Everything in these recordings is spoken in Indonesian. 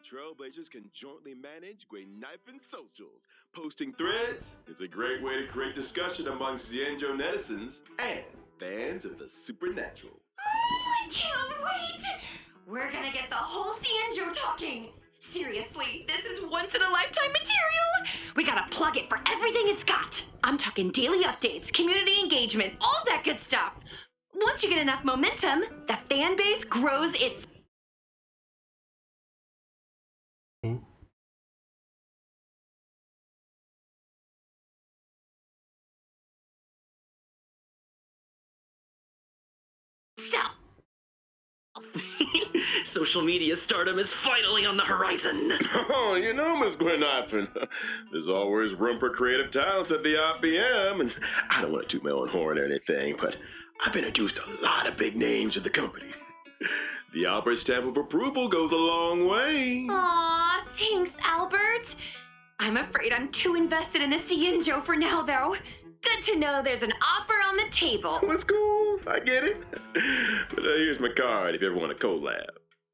Trailblazers can jointly manage great knife and socials. Posting threads is a great way to create discussion among Cienjo netizens and fans of the supernatural. Oh, I can't wait! We're gonna get the whole Cienjo talking. Seriously, this is once-in-a-lifetime material! We gotta plug it for everything it's got. I'm talking daily updates, community engagement, all that good stuff. Once you get enough momentum, the fan base grows its... self. Social media stardom is finally on the horizon. Oh, you know, Miss Gwen-Ifen, there's always room for creative talents at the IPM, and I don't want to toot my own horn or anything, but I've introduced a lot of big names to the company. The Albert stamp of approval goes a long way. Aw, thanks, Albert. I'm afraid I'm too invested in the Cienjo for now, though. Good to know there's an offer on the table. That's cool, I get it. But here's my card if you ever want a collab.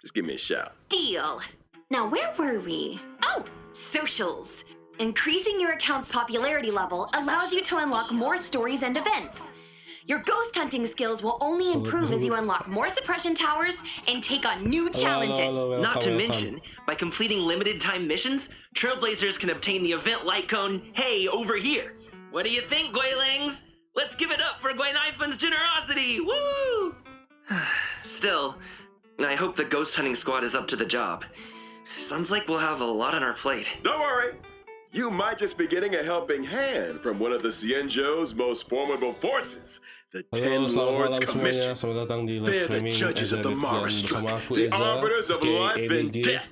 Just give me a shout. Deal. Now, where were we? Oh, socials. Increasing your account's popularity level allows you to unlock more stories and events. Your ghost hunting skills will only improve as you unlock more suppression towers and take on new challenges. Not to mention, by completing limited time missions, Trailblazers can obtain the event light cone, "Hey, over here." What do you think, Guilings? Let's give it up for Gwen-Ifen's generosity! Woo! Still, I hope the ghost hunting squad is up to the job. Sounds like we'll have a lot on our plate. Don't worry. You might just be getting a helping hand from one of the Cienjo's most formidable forces, the Ten Lords Commission. They're the judges of the Mara Struck, the arbiters of life and death.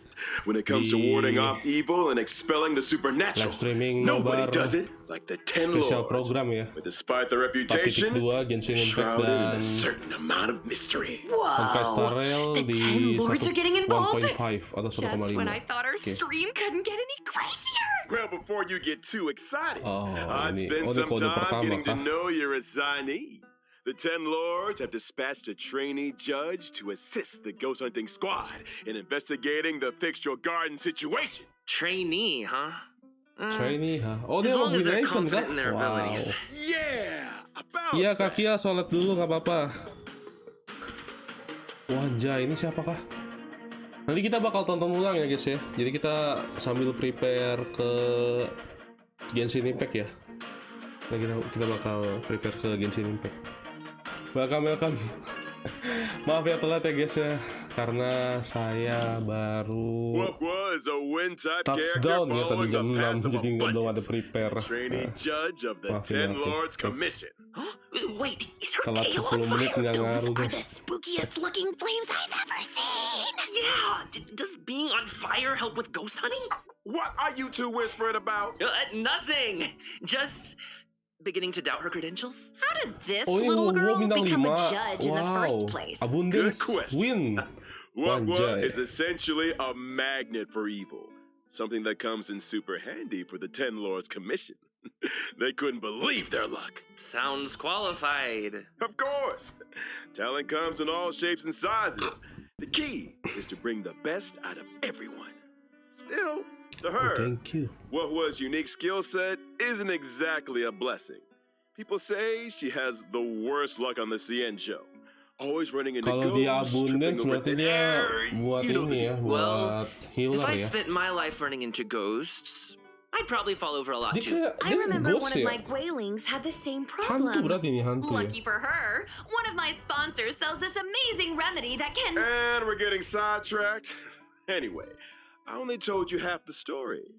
When it comes to warding off evil and expelling the supernatural, nobody does it like the Ten Lords. But despite their reputation, shrouded in a certain amount of mystery. Whoa! The 10 Lords are getting involved? Just when I thought our stream couldn't get any crazier! Well, before you get too excited, I'd spend some time getting to know your assignee. The 10 Lords have dispatched a trainee judge to assist the ghost hunting squad in investigating the Fixtural Garden situation. Trainee, huh? Trainee, huh? Oh, As dia long as they're Gwen-Ifen confident kah? in their Wow. abilities. Yeah, about Iya that. Kak Kia, sholat dulu nggak apa-apa. Wah anjay, ini siapakah? Nanti kita bakal tonton ulang ya guys ya. Jadi kita sambil prepare ke Genshin Impact ya. Nah, kita bakal prepare ke Genshin Impact. Welcome. Maaf ya telat ya guys ya, karena saya baru touchdown ya tadi jam 6, jadi belum ada prepare. Wait, is her Telat tail 10 on menit fire? nggak Those ngaruh are the guys. spookiest looking flames I've ever seen! Yeah, does being on fire help with ghost hunting? What are you two whispering about? Nothing! Just beginning to doubt her credentials? How did this Oh, ini little girl bintang become 5. a judge in the first Wow. place? Abundance Good question. win. Wah is essentially a magnet for evil. Something that comes in super handy for the 10 Lords Commission. They couldn't believe their luck. Sounds qualified. Of course. Talent comes in all shapes and sizes. The key is to bring the best out of everyone. Still, to her, Thank you. Wah's unique skill set isn't exactly a blessing. People say she has the worst luck on the Cienjo. Always running into Kalau dia ghosts, abundance tripping over berarti thin dia air. buat You know ini ya, the buat Well, healer if I ya. spent my life running into ghosts, I'd probably fall over a lot Dia too. kayak I dia remember one ghost of ya. my Guilings had the same Hantu problem. berarti ini hantu ya. Lucky for her, one of my sponsors sells this amazing remedy that can... And we're getting sidetracked. Anyway, I only told you half the story.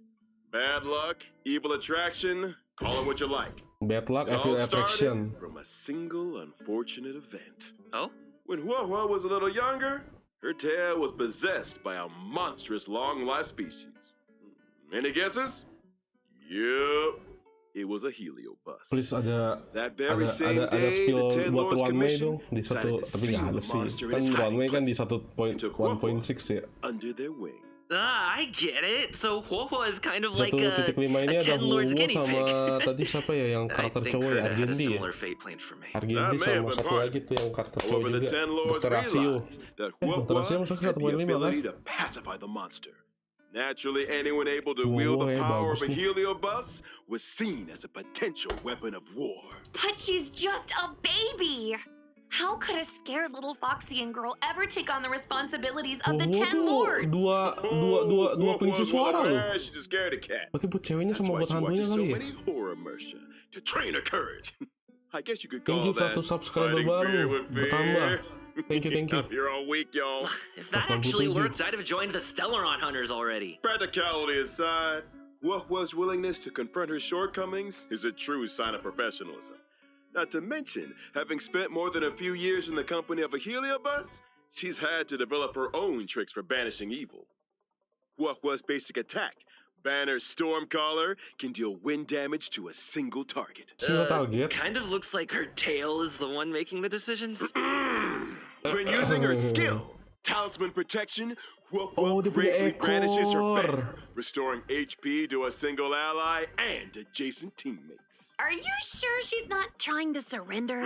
Bad luck, evil attraction, call it what you like. Bad luck, It all evil started attraction. from a single unfortunate event. Oh? When Wah was a little younger, her tail was possessed by a monstrous long-life species. Any guesses? Yup, it was a heliobus. Please ada That very same ada day, spill the 10 buat Lords runway Commission dong di satu, decided to tapi nggak seal ada the sih. monster in Kan its hiding runway kan di place. Took Wah 1.6 ya. under their wing. I get it. So Huohuo is kind of like a 1.5 ini ada 10 Lords Hugo guinea sama pig. tadi siapa ya yang I karakter think cowok ya, Karna had a Argendi ya. similar fate planned for me. Argendi That may have sama been satu part. lagi tuh yang karakter cowok However, the juga. 10 Lords Dr. Rasio. realized that Dr. Rasio Wah masuknya had the 1.5 kan? ability to pacify the monster. Naturally, anyone able to wield the power of a heliobus was seen as a potential weapon of war. But she's just a baby. How could a scared little Foxian girl ever take on the responsibilities of the Ten Lords? Dua pengisi suara loh. She's just scared of cat. Berarti buat ceweknya That's sama why buat she hantunya watches so kali ya. many horror immersion to train her courage. I guess you could Thank call you that 1 subscriber fighting fear baru with fear. bertambah. Thank you. You're all weak, y'all. If that actually worked, I'd have joined the Stellaron Hunters already. Practicality aside, Wuhwa's willingness to confront her shortcomings is a true sign of professionalism. Not to mention, having spent more than a few years in the company of a heliobus, she's had to develop her own tricks for banishing evil. Wuhwa's basic attack, Banner's Stormcaller, can deal wind damage to a single target. Kind of looks like her tail is the one making the decisions. When using her skill, Talisman Protection, Wuhwa greatly banishes her banner, restoring HP to a single ally and adjacent teammates. Are you sure she's not trying to surrender?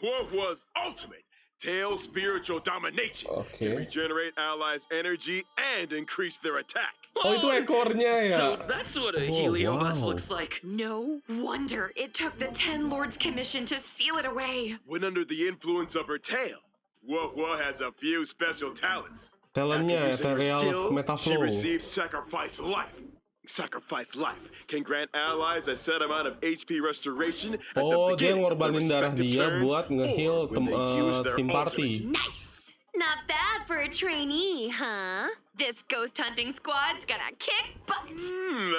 Wuhwa's ultimate tail spiritual domination can regenerate allies' energy and increase their attack. Oh, itu ekornya ya. So that's what a heliobus looks like. No wonder it took the Ten Lords' commission to seal it away. When under the influence of her tail, Wuhwa has a few special talents. Talentnya After using her Ethereal skill, she Metaflow. receives Sacrifice Life. Sacrifice Life can grant allies a set amount of HP restoration at the Oh, dia beginning of their ngorbanin darah respective dia turns, buat nge-heal or when they use their tim party. Nice! Not bad for a trainee, huh? This ghost hunting squad's gonna kick butt!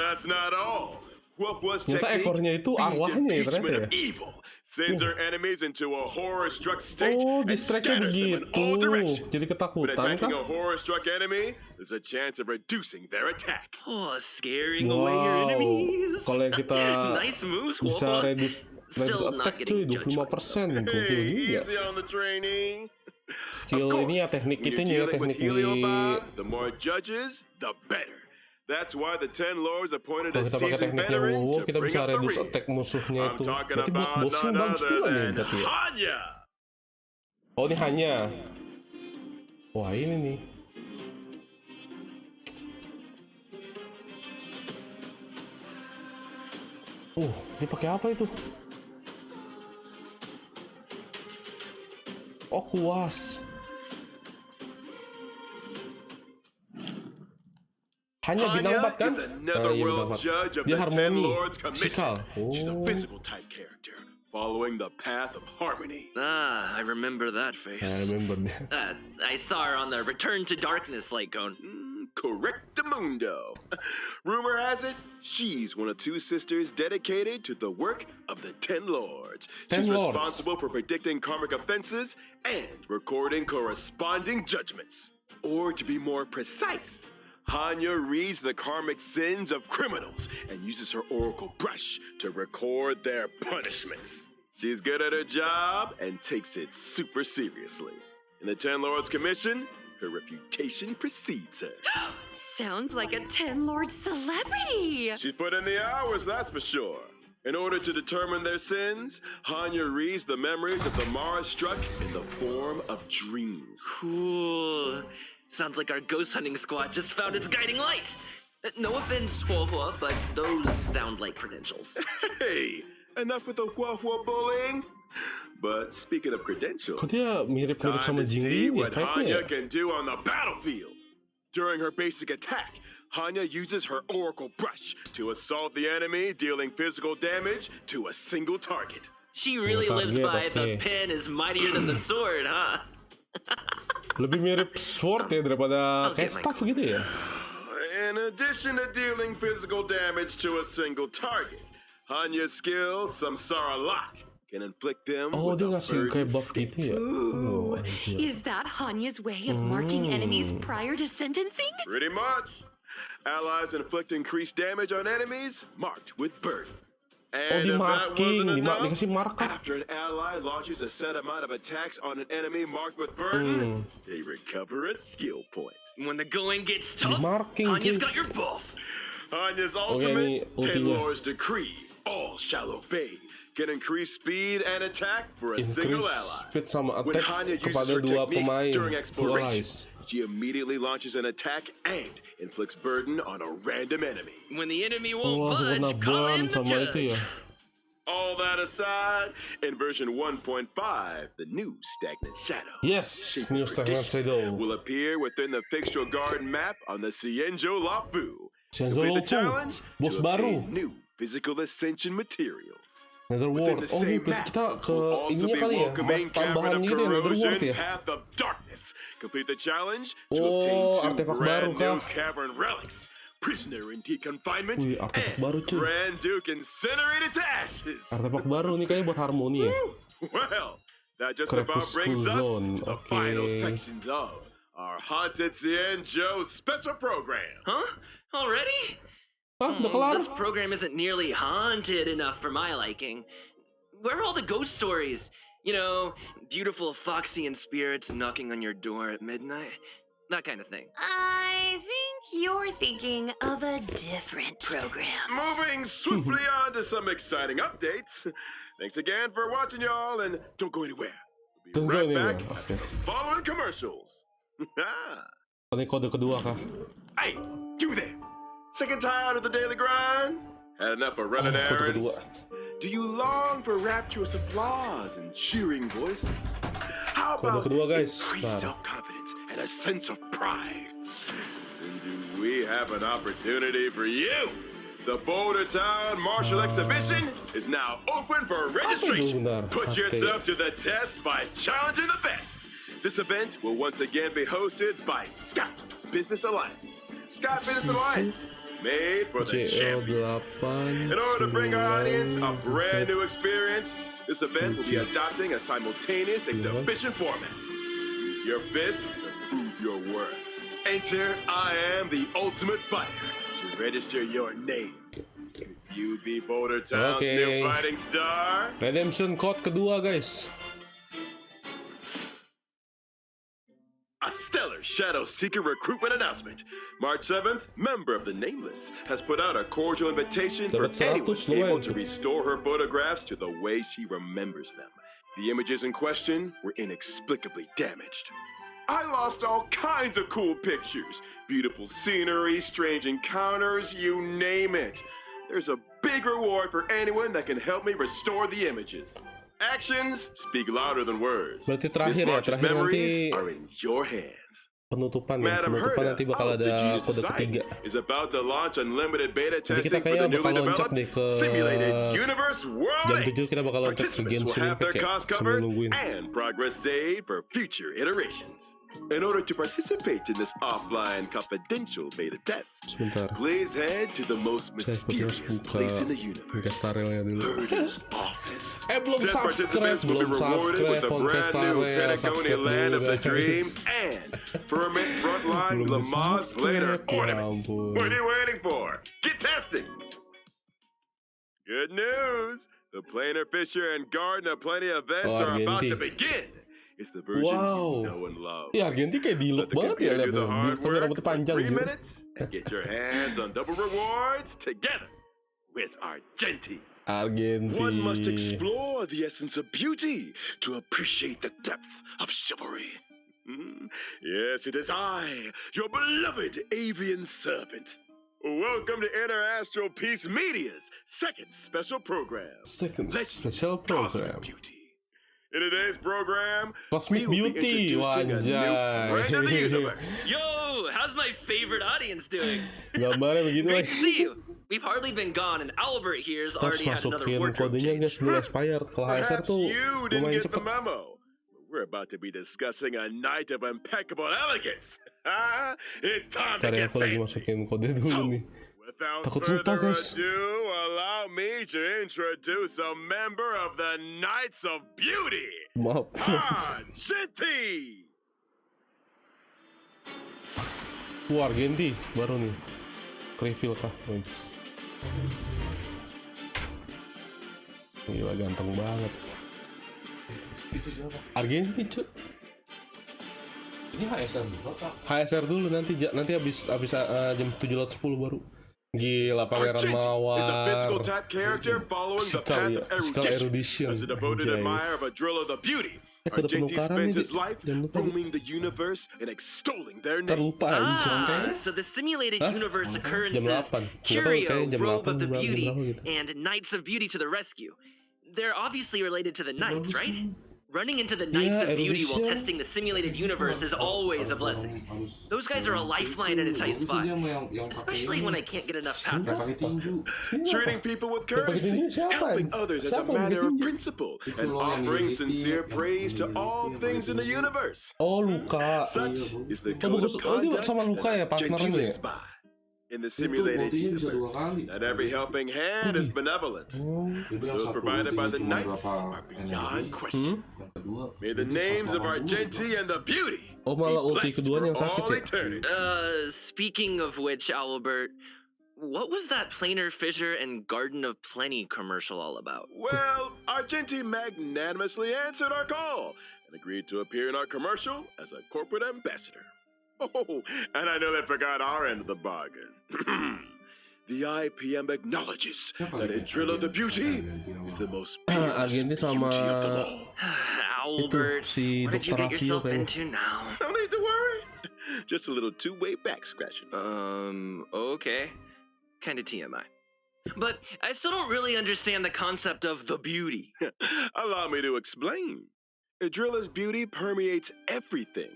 That's not all. Wuhwa's Ternyata technique, ekornya itu the arwahnya ya impeachment ternyata of ya. evil, sends her enemies into a horror-struck state Oh, and distract-nya scatters them in begitu. all directions. Jadi When ketakutan attacking kah? a horror-struck enemy, there's a chance of reducing their attack. Oh, scaring away your enemies. Kalau yang kita Nice moves, bisa Wuhwa. reduce Still not attack cuy getting judged by 25%. Gokil juga. Easy on the trainee. Skill Of ini ya course, teknik when itunya you're ya dealing with teknik di Heliobah, the more judges, the better. That's why the Ten Lords appointed kalau a kita pakai seasoned tekniknya veteran WoW to kita bring bisa up the reduce rear. attack musuhnya I'm itu. talking Berarti buat about bossnya none bagus other juga nih than berarti ya. Hanya. Oh ini hanya. Wah ini nih. Dia pakai apa itu? Oh kuas. Hanya bintang 4 kan? is another Iya, world bintang 4. judge of Dia the Ten harmoni. Lords Commission. Physical. She's a Oh. physical type character, following the path of harmony. Ah, I remember that face. I remember that. I saw her on the Return to Darkness light cone. Correctamundo. Rumor has it, she's one of 2 sisters dedicated to the work of the Ten Lords. Ten She's Lords. responsible for predicting karmic offenses and recording corresponding judgments. Or to be more precise, Hanya reads the karmic sins of criminals and uses her oracle brush to record their punishments. She's good at her job and takes it super seriously. In the Ten Lords Commission, her reputation precedes her. Sounds like a Ten Lord celebrity! She's put in the hours, that's for sure. In order to determine their sins, Hanya reads the memories of the Mara struck in the form of dreams. Cool. Sounds like our ghost hunting squad just found its guiding light. No offense, Huahua, but those sound like credentials. Hey, enough with the Huahua bullying. But speaking of credentials, Kok dia mirip-mirip sama time to Jingli see ya? what Kayaknya ya? Hanya can do on the battlefield. During her basic attack, Hanya uses her oracle brush to assault the enemy, dealing physical damage to a single target. She really Oh, lives by target, the okay. pen is mightier than the sword, huh? Lebih mirip sword ya daripada Oke, kayak staff gitu ya. In addition to dealing physical damage to a single target, Hanya's skill, Samsara Lot, can inflict them Oh with dia a ngasih kayak burden buff state. gitu ya. Oh, anjir. Is that Hanya's way of marking enemies prior to sentencing? Pretty much. Allies inflict increased damage on enemies marked with burden. And di if that marking, wasn't enough, dikasih markup. after an ally launches a set amount of attacks on an enemy marked with burden, they recover a skill point. When the going gets tough, marking, Hanya's cuy. got your buff. Hanya's ini ultimate, Ten ultinya. Lords Decree, all shall obey, can increase speed and attack for a single Increase ally. speed sama When attack Hanya uses kepada her dua technique pemain. during Dua exploration, guys. she immediately launches an attack and inflicts burden on a random enemy. When the enemy Oh, won't langsung kena budge, call ban in the sama itu judge. ya. All that aside, in version 1.5, the new Stagnant Shadow Yes, new Stagnant Shadow. will appear within the Fixture Garden map on the Xianzhou Lafu. Xianzhou Complete the Lafu, challenge bos to baru. obtain new physical ascension materials. Netherworld. Within the Oh, same berarti map kita ke will also ininya be kali ya, welcoming tambahan Cavern of gitu ya, Netherworld Corrosion, ya. Path of Darkness. Complete the challenge to Oh, obtain two artefak brand baru new kah? cavern relics. Prisoner in deep confinement Wih, artefak and baru, cuy. Grand Duke incinerated to ashes. Artefak baru nih kayaknya buat harmoni ya. Well, that just about Crepuscle brings us Zone, to the oke. final sections of our Haunted Xianzhou special program. Huh? Already? Ah, udah kelar. This program isn't nearly haunted enough for my liking. Where are all the ghost stories? You know, beautiful foxy and spirits knocking on your door at midnight. That kind of thing. I think you're thinking of a different program. Moving swiftly on to some exciting updates. Thanks again for watching, y'all, and don't go anywhere. We'll Don't be go right anywhere, back okay. after the following commercials. Ini kode kedua kah? Hey, you there! Sick and tired of the daily grind? Had enough of running Kode errands? kedua. Do you long for rapturous applause and cheering voices? How Kode about kedua, guys. increased Nah. self-confidence and a sense of pride? Then do we have an opportunity for you? The Boulder Town Martial Exhibition is now open for registration. benar? Put Oke. yourself to the test by challenging the best. This event will once again be hosted by Scott Business Alliance. Scott Business Alliance, made for the champions. CL8 In order to bring our audience a brand new experience, this event will be adopting a simultaneous exhibition format. Use your fists to prove your worth. Enter I Am the Ultimate Fighter to register your name. If you be Boulder Town's Okay. new fighting star, Redemption code kedua guys. a stellar Shadow Seeker recruitment announcement. March 7th, member of the Nameless has put out a cordial invitation for Dapat 100 anyone lumayan able to tuh. restore her photographs to the way she remembers them. The images in question were inexplicably damaged. I lost all kinds of cool pictures. Beautiful scenery, strange encounters, you name it. There's a big reward for anyone that can help me restore the images. Actions speak louder than words. Berarti Miss terakhir ya, March's terakhir memories nanti are in your hands. penutupan ya. Madam Penutupan Herda nanti bakal of the ada Genius kode Society ketiga. is about to launch unlimited beta Jadi kita testing for the kayaknya bakal newly loncat developed deh ke simulated Universe World jam 8. 7 kita bakal loncat ke Participants will Genshin have their Impact ya, costs sambil covered nungguin. and progress saved for future iterations. In order to participate in this offline confidential beta test, Sebentar. please head to the most Saya sepertinya harus mysterious buka place in the podcast universe, Tarelnya dulu. Herda's office. Belum 10 subscribe, participants will be belum rewarded with subscribe a podcast brand new Tarel, Patagonia subscribe land dulu of the guys. dreams and Firmament Frontline Belum Lamaze Later di-subscribe, ya ornaments. ampun. What are you waiting for? Get testing! Good news! The Planar Fisher and Garden of Plenty events Oh, are about Argenti. to begin. It's the version Wow. you know and love. Ya, Argenti kayak Let di-look the banget ya, computer lihat do the tuh. hard Tapi work rambutnya for panjang 3 gitu. minutes and get your hands on double rewards together with Argenti. Argenti. One must explore the essence of beauty to appreciate the depth of chivalry. Yes, it is I, your beloved avian servant. Welcome to Interastral Peace Media's second special program, Second Let's special Cosmic program. Beauty. In today's program, Cosmic we will be Beauty, introducing a new friend of the wanjay. universe. Yo, how's my favorite audience doing? Gambarnya begitu Great guys. to see you. We've hardly been gone, and Albert here's Kita harus already had another masukin wardrobe kodenya guys change. sebelum expired. Kalau HSR Perhaps tuh you didn't lumayan get the cepet. memo. We're about to be discussing a night of impeccable elegance. It's time to Ntar ya, get aku lagi fancy. masukin kode dulu So, nih. without Takut further lupa, guys. ado, allow me to introduce a member of the Knights of Beauty, Maaf. Argenti. Wah, Argenti baru nih. Reveal kah guys? Gila ganteng banget. Itu siapa? Argenti cuy. Ini HSR juga Pak. HSR dulu nanti habis jam 7.10 baru. Gila, pangeran Argenti is a physical mawar. type character following the path of Physical erudition. erudition. As a devoted Anjay. admirer of Adrilla the Beauty, Kode Argenti penukaran spent nih, his life jangan lupa. roaming the universe and extolling their name. Terlupa anjing. So the simulated Hah? universe Jam occurrences 8. Nggak tahu, Curio, kayaknya jam Robe 8 of the jam Beauty, berapa gitu. and Knights of Beauty to the rescue. They're obviously related to the Knights, right? Running into the Knights Yeah, of Beauty while erudition. testing the simulated universe is always a blessing. Those guys are a lifeline in a tight spot, especially when I can't get enough Yang pathos. pakai tinju. Treating people with Yang pakai courtesy, tinju siapa? helping others as a Siapa yang matter pakai of tinju? principle, Itu and loh yang offering di- sincere yang praise to di- all yang things in the pakai tinju. universe. Oh, luka. Such is the Oh, code bagus. of Oh, dia conduct sama Luka ya, that Argenti partnernya lives ya? by. In the simulated multinya bisa 2 universe, kali. not every helping hand is benevolent. Itu yang Those satu provided by the cuma knights berapa are beyond energi. question. Yang kedua, May the itu names of 182 Argenti and the Beauty Oh, be malah ulti blessed keduanya yang for sakit all ya? eternity. Speaking of which, Albert, what was that Planar Fissure and Garden of Plenty commercial all about? Well, Argenti magnanimously answered our call and agreed to appear in our commercial as a corporate ambassador. Oh, and I nearly forgot our end of the bargain. The IPM acknowledges that Adrilla the Beauty is the most peerless Argenti beauty sama of them all. Albert, si what did you Dr. get Rasio yourself kayaknya. into now? No need to worry. Just a little two-way back scratching. Okay. Kind of TMI. But I still don't really understand the concept of the beauty. Allow me to explain. Adrilla's beauty permeates everything.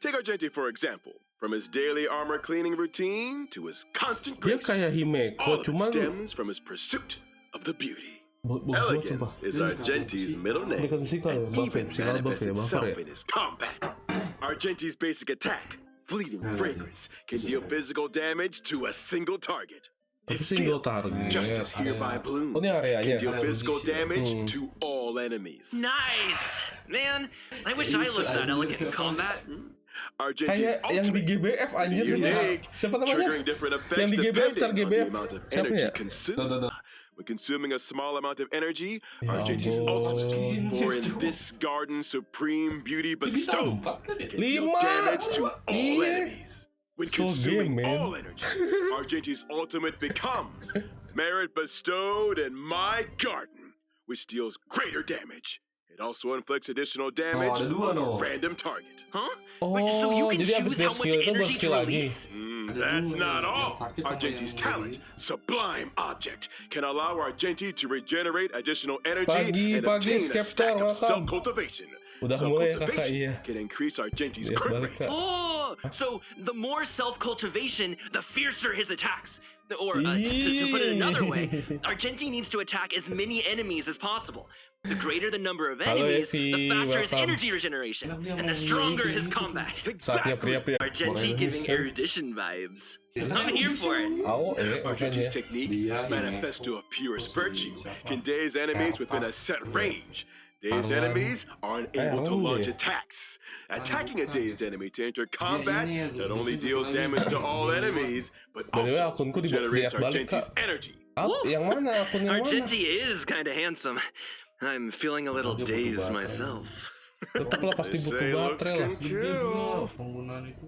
Take Argenti, for example. From his daily armor cleaning routine to his constant Dia grace. kayak Himeko, All of it cuman stems from his pursuit of the beauty. bagus banget sumpah. Elegance is Argenti's middle name. Dekat physical ya, And buff ya, even physical buff manifests ya, buffer itself ya. in his combat. Argenti's basic attack, fleeting fragrance, can deal physical damage to a single target. Tapi His single skill, target. Justice Hereby Blooms, Oh, ini areanya. can deal physical damage Hmm. to all enemies. Nice! Man, I wish I looked that elegant in combat. Argenti's Kayak yang di ultimate GBF anjir unique, siapa namanya? triggering different Yang effects di GBF depending on the GBF amount of siapa energy ya? consumed. When consuming a small amount of energy, Ya Argenti's ampun. ultimate, for in this garden supreme beauty bestows, can deal 5. damage to all Iya. enemies. When So consuming game, man. all energy, Argenti's ultimate becomes merit bestowed in my garden, which deals greater damage. It also inflicts additional damage ada dua on a dong. random target. Huh? Oh, Wait, so you can jadi abis choose dia how much skill itu energy to skill lagi. release? That's not yang all. sakit sama Argenti's yang talent, ini. Sublime Object, can allow Argenti to regenerate additional energy Pagi, and pagi, obtain a Skeptor, stack of welcome. self-cultivation. Udah mulai ya, kakak, Self-cultivation iya. can increase Argenti's Lihat crit balik, rate. Kak. Oh, so the more self-cultivation, the fiercer his attacks. Or, to put it another way, Argenti needs to attack as many enemies as possible. The greater the number of Halo, enemies, the Evi, faster his welcome. energy regeneration, Dia and the mau stronger his ngeliatin combat. Saatnya Exactly. pria-pria. Argenti Boleh giving bisa. erudition vibes. Ya, I'm here for it. Au, Argenti's makanya. technique, Dia manifesto of purest virtue, can daze enemies within a set range. Arman. Dazed enemies are unable to Arman launch dia. attacks. Attacking a dazed enemy to enter combat ini yang not only biasanya deals lagi. damage to all enemies, but By the way, also akunku generates dilihat balik, Argenti's Kak. energy. Yang mana? Akun yang mana? Argenti is kind of handsome. I'm feeling a little Dia butuh dazed baterai. myself. Tetep lah pasti They butuh say looks baterai lah. can kill. Penggunaan itu.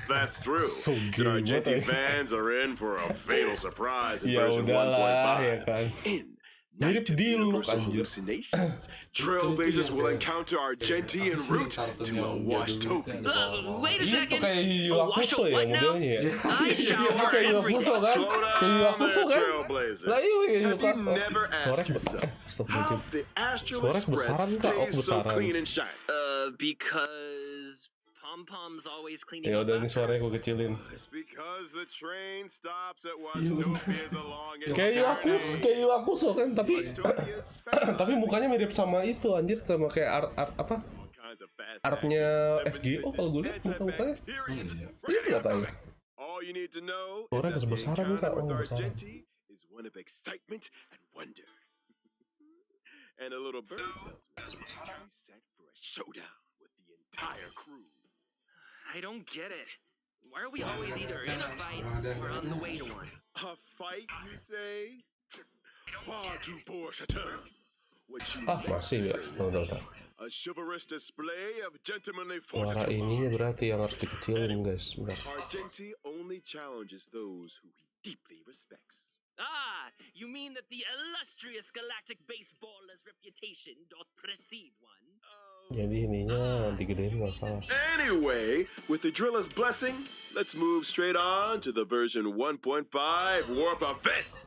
That's true. So The gay Argenti banget. fans are in for a fatal surprise in Ya version udahlah, ya 1.5. kan. In Mirip Night of Diluk, Universal anjir. Hallucinations, Trailblazers will encounter Argenti en route to a washtopia. Wait a Itu second. kayak A wash Yakuza ya what now? modelnya ya. I shower Kayak every Yakuza day. kan? Slow Kayak down Yakuza there, kan? Trailblazer. Lah iya kayak Have you Yakuza. never Suara asked yourself Astagfirullahaladzim. how the Astral Suara Express besaran, Kak. Oh, stays so besaran. clean and shiny? Because pom-pom's always cleaning Ya up udah, ini after suaranya us. gue kecilin. It's because the train stops at Washtopia's along its Kayak Yakuza kan, tapi Washtopia's specialized tapi mukanya mirip sama itu anjir, sama kayak apa? all kinds of fast Artnya action, FGO kalau gue lihat muka-mukanya. antibacterial, Iya friendly nggak tahu. atomic. All you need to know Suara is that the besar-besaran, encounter Kak. with Oh, besar. Argenti is one of excitement and wonder. And a little bird tells me he's set for a showdown with the entire crew. I don't get it. Why are we always either in a fight or on the way to one? A fight, you say? Far too poor Chateau. What you Ah, masih ya. Bentar. a chivalrous display of gentlemanly Suara fortitude. ininya berarti yang harus dikecilin guys. Bentar. Argenti only challenges those who he deeply respects. Ah, you mean that the illustrious galactic baseballer's reputation doth precede one? Jadi ininya digedein nggak salah. Anyway, with the driller's blessing, let's move straight on to the version 1.5 warp events.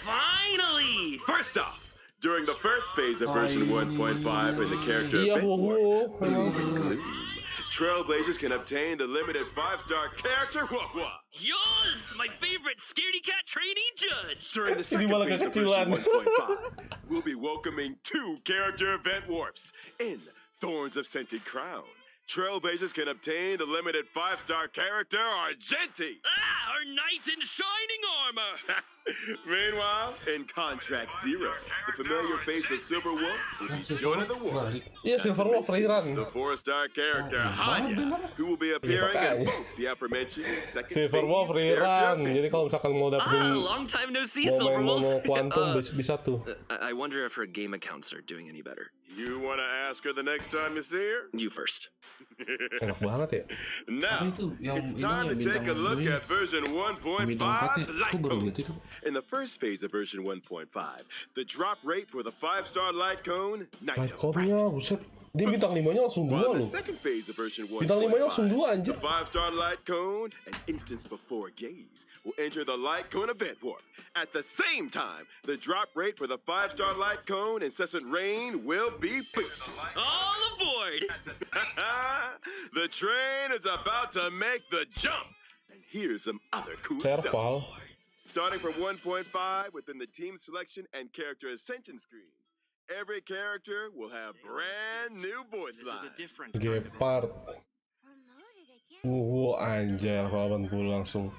Finally! First off, during the first phase of version 1.5 in the character Iya, event warp, bohong. Trailblazers can obtain the limited 5-star character wah-wah. Yours, my favorite scaredy cat trainee judge! During the second malah phase of kekecilan. version 1.5, we'll be welcoming 2 character event warps in Thorns of Scented Crown. Trailblazers can obtain the limited 5-star character Argenti. Ah, our knight in shining armor! Meanwhile, in Contract Zero, the familiar face of Silver Wolf will be joining the war. Iya, Silver Wolf rerun. The 4-star character Hanya, who will be appearing in both the aforementioned second Silver phase Wolf character rerun. event. Jadi kalau misalkan mau Ah, dapetin long time no see, Silver Wolf. momen quantum bisa tuh. I wonder if her game accounts are doing any better. You want to ask her the next time you see her? You first. Enak banget ya. Now, itu yang it's ini time ya, to take a bintang look ini. at version Bintang 1.5's 4-nya, light aku baru cone. lihat itu. In the first phase of version 1.5, the drop rate for the 5-star light cone, Night Light of cone-nya, Fright. buset. Dia bintang 5-nya langsung 2 While in the loh. second phase of version 1.5, Bintang 5-nya langsung 2 anjir. the 5-star light cone, an instance before gaze, will enter the light cone event warp. At the same time, the drop rate for the 5-star light cone, Incessant Rain, will be boosted. All aboard! The train is about to make the jump. And here's some other cool stuff. Serval. Starting from 1.5 within the team selection and character ascension screens, every character will have brand new voice lines. Gepard. Anjir, 80 langsung.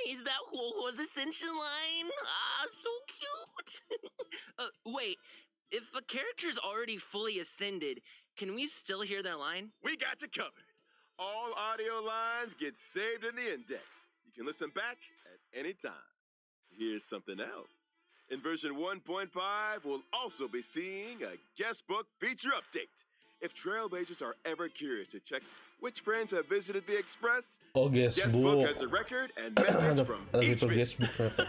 Is that Huohuo's ascension line? Ah, so cute! Wait, if a character's already fully ascended, can we still hear their line? We got you covered. All audio lines get saved in the index. You can listen back at any time. Here's something else. In version 1.5, we'll also be seeing a guest book feature update. If Trailblazers are ever curious to check which friends have visited the Express, Oh, guest guest book book. has a record and message from Ada each fitur visit. guest book ternyata.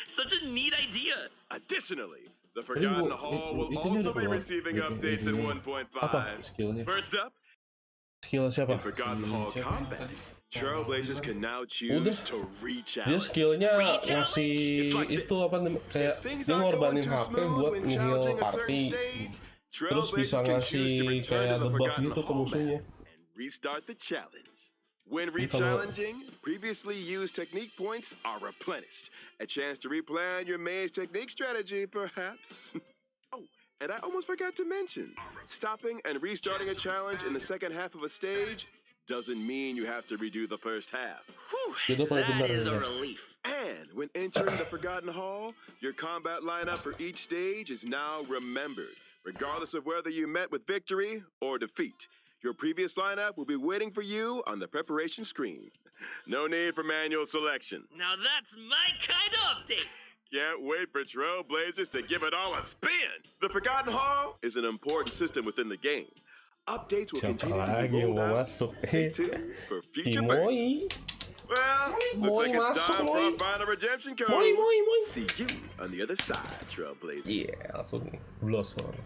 Such a neat idea! Additionally, the Forgotten Hall will itunya also udah be keluar. receiving updates in 1.5. Apa? Skillnya. First up, Skill siapa? in Forgotten Hall Siapa yang combat, tadi? Trailblazers can now Udah. choose to Dia re-challenge. skillnya Re-challenge? ngasih It's like itu this. apa kayak If things dia aren't going ngorbanin too HP smooth buat when nihil challenging a certain party. stage, Terus bisa Trailblazers can choose ngasih to return kayak to the debuff Forgotten gitu ke Hall musuhnya. map and restart the challenge. When Jadi kalau- re-challenging, previously used technique points are replenished. A chance to replan your maze technique strategy, perhaps. Oh, and I almost forgot to mention, stopping and restarting a challenge in the second half of a stage doesn't mean you have to redo the first half. Whew, Itu paling benar that is a ya. relief. And when entering the Forgotten Hall, your combat lineup for each stage is now remembered, regardless of whether you met with victory or defeat. Your previous lineup will be waiting for you on the preparation screen. No need for manual selection. Now that's my kind of update! Can't wait for Trailblazers to give it all a spin. The Forgotten Hall is an important system within the game. Updates will Siapa continue to lagi be yang rolled mau out. masuk? Stay tuned for future versions. Kimoy. Well, looks Moy like it's masuk, time for Moy. our final redemption code. Moy, moy, moy. See you on the other side, Trailblazers. Iya, langsung blosor.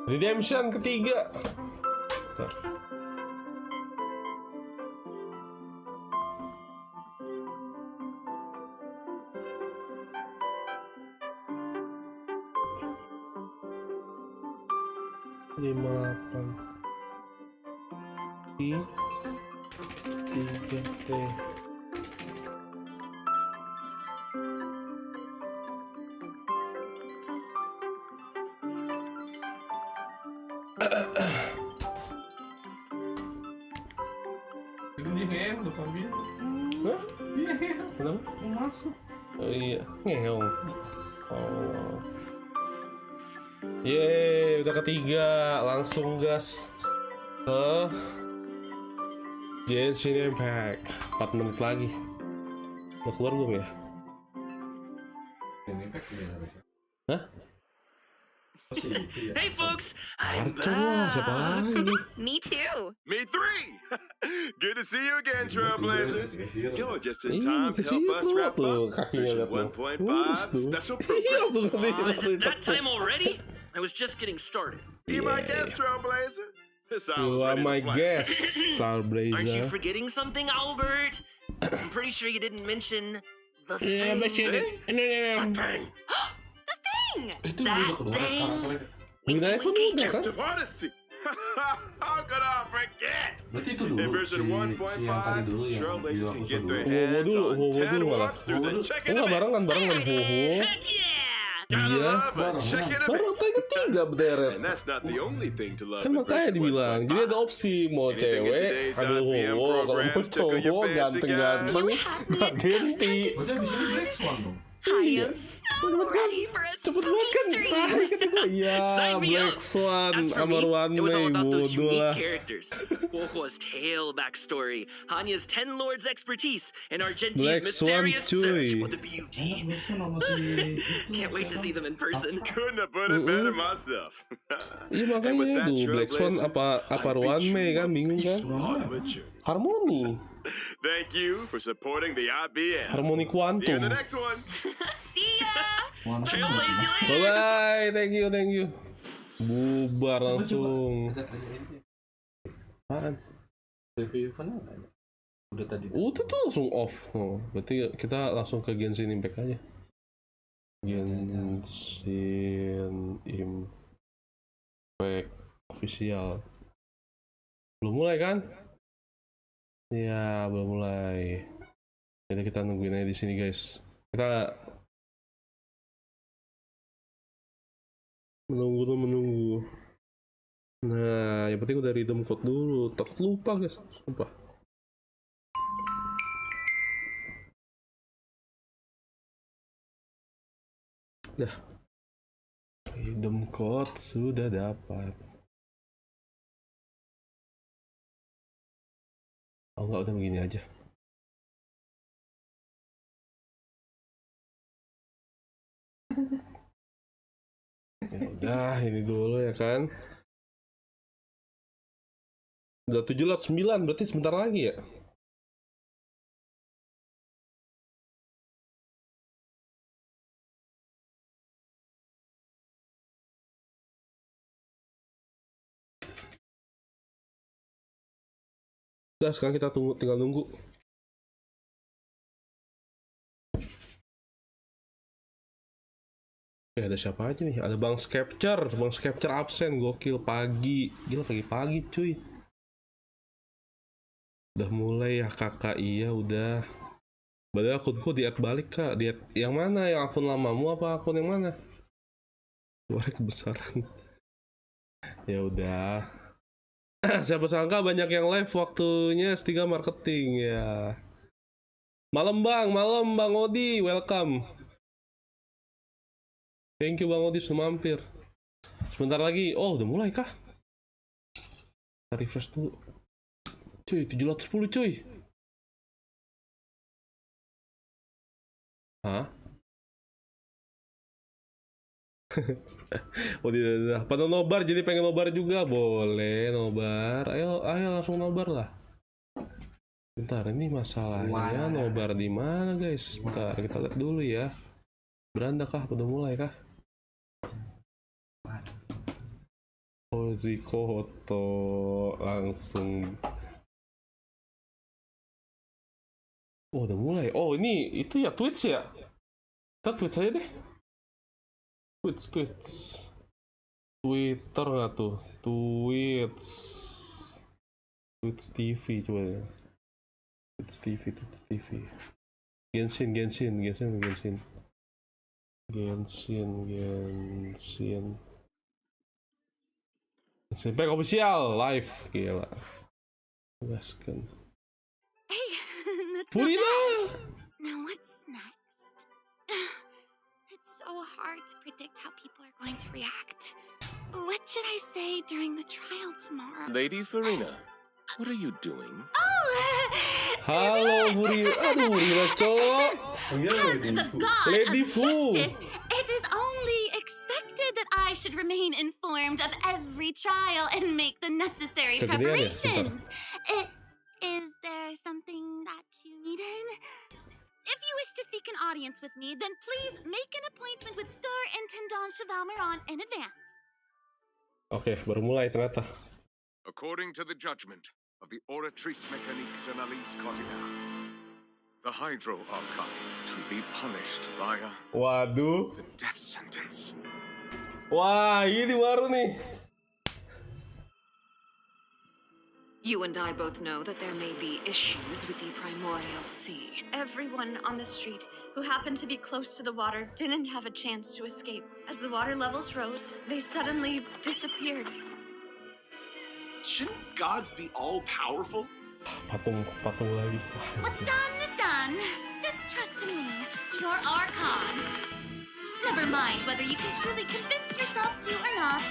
Redemption ketiga. Bentar. Lima delapan tiga T. Itu dia ngehem depan dia. Hah? Dia ngehem. Kenapa? Mau masuk. Oh iya, ngeong. Oh. Yeay, udah ketiga. Langsung gas ke Genshin Impact. 4 menit lagi. Udah keluar belum ya? Yang impact dia harusnya. Hah? sih itu ya. Hey folks, I'm Archer lah, siapa back. lagi? Me too. Me three! Good to see you again, Trailblazers. You're just in Ih, time to help us kesitu wrap tuh, up kakinya version lihat tuh. 1.5 special Iya, program. langsung gede, Aw, is langsung it that ditepuk. time already? I was just getting started. Be my Yeah. guest, Trailblazer. This You hour's are ready my to fly. guest, Aren't you Starblazer. forgetting something, Albert? I'm pretty sure you didn't mention the Iya, thing. masih ada. Bang! The thing! Itu That udah kedua thing. karakternya. Guna iPhone udah kan? Gift of Odyssey. How could I forget? Berarti itu dulu In version si yang tadi 1.5, dulu yang Trailblazers bilang can usul get dulu. their Wow, hands dulu, on wow, 10 dulu malah. warps through the Wow, check Enggak in barengan, There barengan. it is. Hoho. Heck yeah! Gotta Iya, love a check in Barang tag ketiga berderet. And that's not the only thing to love Kan in makanya version dibilang, jadi ada 1.5. opsi mau Anything in cewek, today's ada RPM hoho, kalau mau programs tickle your cowok fancy, ganteng-ganteng, You had me gak at ganti. Berarti abis ini Black Swan dong. I am so ready for a Cepet banget spooky kan? stream. Iya, Sign me Black up. Swan, As for Amar me, One it was all Way, about those bodoh unique lah. characters. Coco's tail backstory, Hanya's 10 lords expertise, and Argentine's Black Swan, mysterious cuy. search for the Enak beauty. Black Swan sama si itu. Can't wait to see them in person. Couldn't have put it better myself. Iya And with makanya that, tuh, Black Swan Trailblazers, apa I One bid Way you kan, a bingung kan? peaceful onward journey. Harmoni, Thank you for supporting the IBM. harmoni See you in kuantum. the next one. See ya! Trailblaze you later! Bye bye, thank you, thank you. Bubar langsung. Ada ini. Apaan? Review event apa ya? Udah tadi. Udah tuh langsung off. Oh, berarti kita langsung ke Genshin Impact aja. Genshin Impact official. Belum mulai kan? Ya, belum mulai. Jadi kita nungguin aja di sini, guys. Kita menunggu. Nah, yang penting udah redeem code dulu. Takut lupa, guys. Sumpah. Dah. Redeem code sudah dapat. Oh enggak, udah begini aja. Ya udah, ini dulu ya kan. Udah 709, berarti sebentar lagi ya. Udah, sekarang kita tinggal nunggu. Ada siapa aja nih? Ada Bang Capture absen, gokil pagi. Gila pagi-pagi cuy. Udah mulai ya kakak, iya udah. Padahal akunku di-add balik kak. Di-add yang mana? Yang akun lamamu apa akun yang mana? Suara kebesaran. Ya udah. Siapa sangka banyak yang live waktunya S3 marketing ya. Malam Bang Odi, welcome. Thank you Bang Odi sudah mampir. Sebentar lagi. Oh, udah mulai kah? Kita refresh dulu. Cuy, 710 cuy. Hah? Oh tidak. Pada nobar, jadi pengen nobar juga. Boleh nobar. Ayo langsung nobar lah. Bentar, ini masalahnya nobar di mana guys? Bentar, kita lihat dulu ya. Beranda kah? Udah mulai kah? Ozikoto langsung. Oh udah mulai. Oh ini itu ya Twitch ya. Kita Twitch aja deh. Twitch. Twitter nggak tuh? Twitch TV coba ya. Twitch TV. Genshin. Impact official live, gila. Gaskan. Hey, that's not Furina. bad. Now what's next? It's so hard to predict how people are going to react. What should I say during the trial tomorrow? Lady Farina, what are you doing? Oh! Halo Furina. Aduh, gila cowok. As the god Lady of Fu. justice, it is only expected decided that I should remain informed of every trial and make the necessary Kegedean ya, preparations. Is there something that you needed? If you wish to seek an audience with me, then please make an appointment with Sir Intendant Chevalmeron in advance. Oke, baru mulai ternyata. According to the judgment of the Oratrice Mécanique d'Analyse Cardinale, the Hydro Archon to be punished via Waduh. the death sentence. Wah, ini baru nih. You and I both know that there may be issues with the primordial sea. Everyone on the street who happened to be close to the water didn't have a chance to escape. As the water levels rose, they suddenly disappeared. Shouldn't gods be all-powerful? Patung lagi. What's done is done. Just trust in me, your Archon. Never mind whether you can truly convince yourself to or not.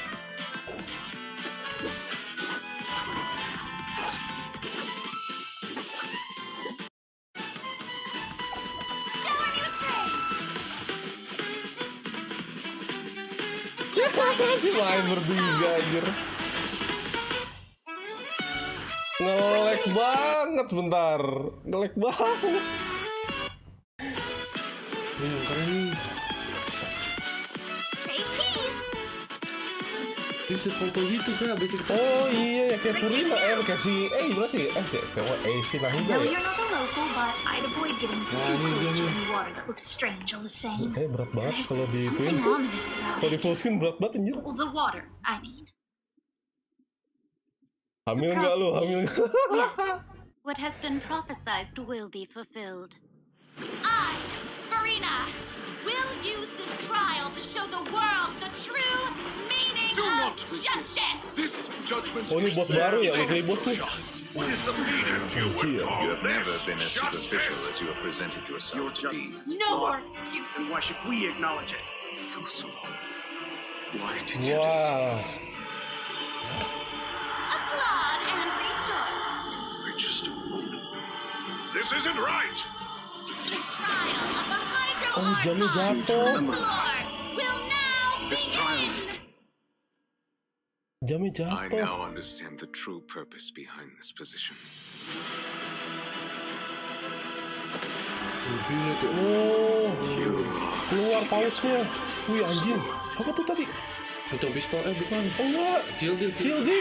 Shower me with praise. Si main bertiga anjir. Ngelek banget bentar. Ngelek banget. Ini keren nih. Say cheese. Bisa foto gitu kak, basic. Oh iya ya kayak Purina kayak si berarti si I Nahuga know ya. you're not a local, but I'd avoid getting too close to any water that looks strange all the same. Kayak berat banget There's kalau di something ominous about kalau di it. full screen berat banget anjir. Well, the water, I mean. Hamil nggak lu? Hamil nggak? Yes. What has been prophesized will be fulfilled. I, Farina, will use this trial to show the world the true meaning Do of not resist. justice. This judgment Oh ini bos baru ya, weekly bos nih. What is the meaning you would Iya. call You have never this been as justice? superficial as you have presented yourself to be. No more excuses. Why should we acknowledge it? Fusilo, why did you deceive Wah. us? Applaud and rejoice. We're just a moment. This isn't right! The trial of the Hydro Oh, jamnya Archon jatuh. Lord will now This trial is... Jamnya I jatuh. now understand the true purpose behind this position. Oh, keluar pausnya. Wih anjing. Siapa tuh tadi? Pocong pistol, bukan. Oh enggak. Cildi.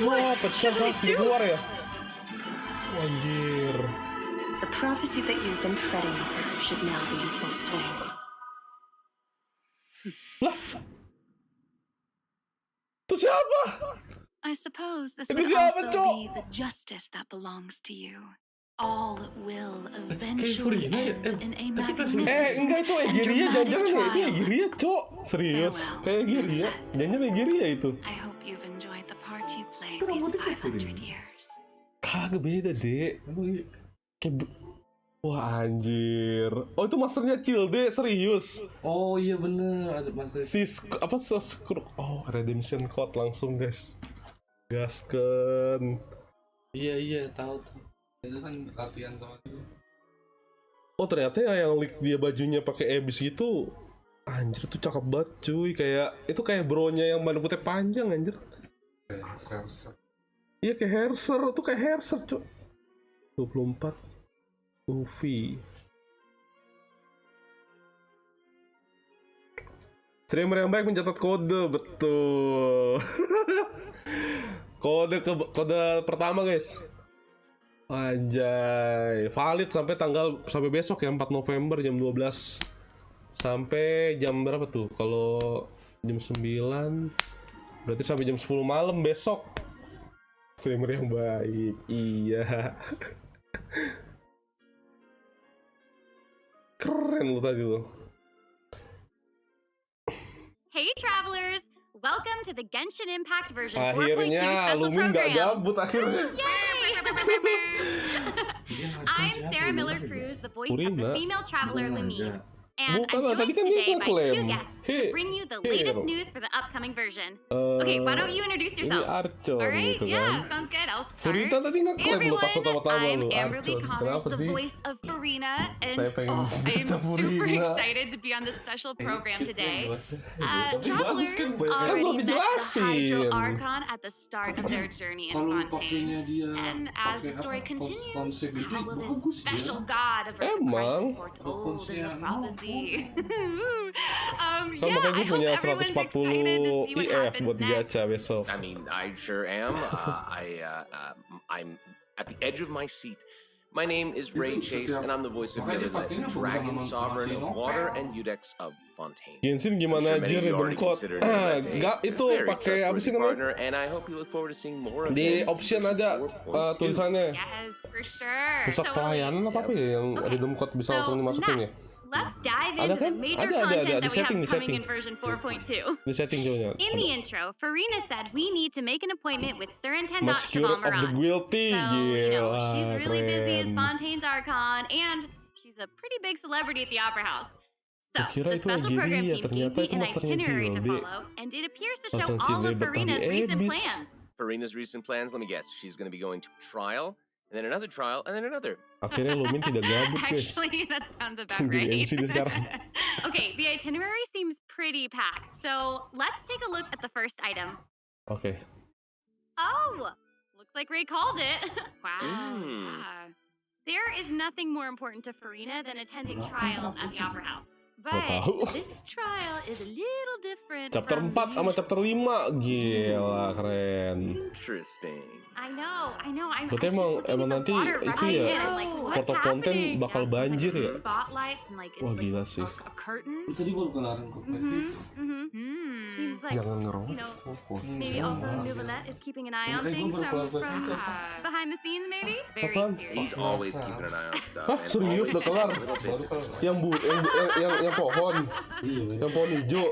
Wah, pecah kan? Dia keluar ya? Anjir. The prophecy that you've been fretting over should now be in full swing. Lah. Itu siapa? I suppose this Itu would siapa, also Cok? be the justice that belongs to you. All will Furina eventually ya? end in a Tapi pas- magnificent Enggak itu and Egeria, dramatic jangan-jangan ya, itu trial. Egeria, Cok. Serius. Farewell. Kayak Egeria. Jangan-jangan Egeria itu. I hope you've enjoyed the part you played Kenapa these dia kayak 500 Furina? years. Kagak beda, Dek. Emang iya? Kayak wah anjir. Oh itu masternya Cilde, serius. Oh iya bener, ada master. Oh redemption code langsung guys. Gasken. Iya tahu tuh. Itu kan latihan sama dia. Oh ternyata yang leak dia bajunya pakai ebis itu, anjir tuh cakep banget cuy. Kayak itu kayak bronya yang mana putih panjang anjir. Serser. Iya kayak Herser, tuh kayak Herser cuy. 24 movie. Streamer yang baik mencatat kode, betul. kode pertama guys. Anjay, valid sampai besok ya 4 November jam 12. Sampai jam berapa tuh? Kalau jam 9 berarti sampai jam 10 malam besok. Streamer yang baik. Iya. Keren lu tadi lo. Hey travelers, welcome to the Genshin Impact version 4.2 Akhirnya special Lumin gak program. gabut akhirnya. Yay! I'm Sarah Miller Cruz, the voice of the Purina? female traveler Lumin. And Bukan lah, I'm tadi joined kan dia today by ngeklaim. 2 guests to Hey, bring you the here. latest news for the upcoming version. Okay, why don't you introduce Ini yourself? Archon All right, gitu yeah, kan. sounds good. I'll start. Furita tadi ngeklaim lo pas pertama-tama I'm lo. Amberly Archon. Connors, Kenapa the sih? voice of Farina, and Saya pengen I am baca super Furina. excited to be on this special program today. Tapi bagus Travelers kan Kan belum already met the dijelasin. Hydro Archon at the start of their journey in kalau Fontaine. pakainya dia And as the pakai story apa, continues, konsep itu how will bagus this special ya. god avert the Emang. crisis foretold in the prophecy? Kan makanya I gue hope punya everyone's 140 excited to see what IF happens buat next. digacha besok. I mean, I sure am. I'm at the edge of my seat. My name is Ray Chase, and I'm the voice of Millet, the Dragon Sovereign of Water and Eudex of Fontaine. Genshin gimana I'm sure aja many of you random already code? consider Millet a Enggak, itu very pakai apa sih trustworthy namanya? partner, and I hope you look forward to seeing more of Di him in option version ada 4.2. tulisannya Yes, for sure. pusat pelayanan apa ya yang random code bisa langsung dimasukin ya? Let's dive Ada into kan? the major Ada, content di that we setting, have di coming setting. in version 4.2. Di setting coba. In the intro, Farina said we need to make an appointment with Sir Intendant Masquerade of the Chevalmeron. Guilty, So, you know, gila, she's really busy as keren. Fontaine's Archon, and she's a pretty big celebrity at the Opera House. So, Kira the itu special Gilly program ya, team ternyata gave itu me an masternya itinerary to Gilly. follow, and it appears to Pasang show all Gilly of betah di Farina's recent Ebis. plans. Farina's recent plans, let me guess, she's going to be going to trial, and then another trial, and then another. Akhirnya Lumin tidak gabut guys. Actually, that sounds about Jadi right. MC dia sekarang. Okay, the itinerary seems pretty packed, so let's take a look at the first item. Oke. Oh, looks like Ray called it. Wow. Mm. Yeah. There is nothing more important to Farina than attending trials at the Opera House. But tahu. this trial is a little different Chapter from 4 sama chapter 5. Gila, keren. Interesting. I know. Berarti emang nanti itu ya, Foto Fontaine bakal banjir ya? Wah, gila sih. Itu tadi baru kelarin kok. Seems like, Jangan you ngerokok. know, maybe also Nouvellette is keeping an eye on Gue things baru from kelar pas itu. behind the scenes, maybe? Very Apaan? serious. He's always keeping an eye on stuff. Hah, and serius always udah kelar? a little bit disappointed. Yang pohon. Yang pohon hijau.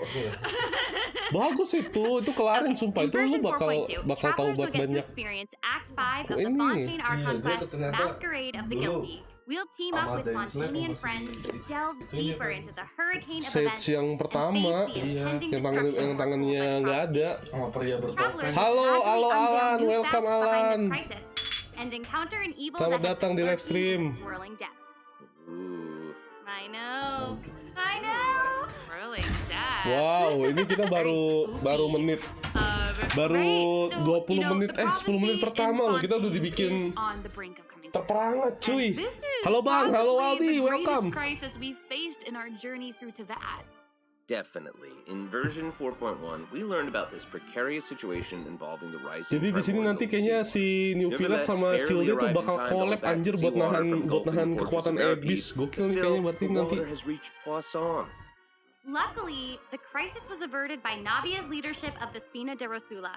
Bagus itu kelarin sumpah. In Itu lu version bakal 4.2, tahu travelers will get to banyak. experience Act 5 of the Ini. Fontaine Archon Iya, dia quest, ternyata Masquerade of the dulu Guilty. We'll team up with sama Dance Fontanian Lab friends to masih delve itu deeper ya, into the hurricane of Stage events yang and pertama, face the impending yang destruction tangannya foretold by nggak ada. Sama pria bertopeng. Travelers Halo, will gradually halo, unveil Alan. new Welcome, facts behind Alan. this crisis and encounter an evil Selamat that has datang di been live lurking stream. in the swirling depths. Ooh. I know. Swirling depths. Wow, ini kita baru menit. Baru 20 menit, 10 menit pertama loh, kita udah dibikin terperangat cuy. Halo Bang, halo Aldi, welcome. Definitely. In version 4.1, we learned about this precarious situation involving the rising. Jadi di sini nanti kayaknya si New Village sama Childe tuh bakal collab anjir buat nahan kekuatan Abyss. Gokil nih kayaknya berarti nanti. Luckily, the crisis was averted by Navia's leadership of the Spina de Rosula.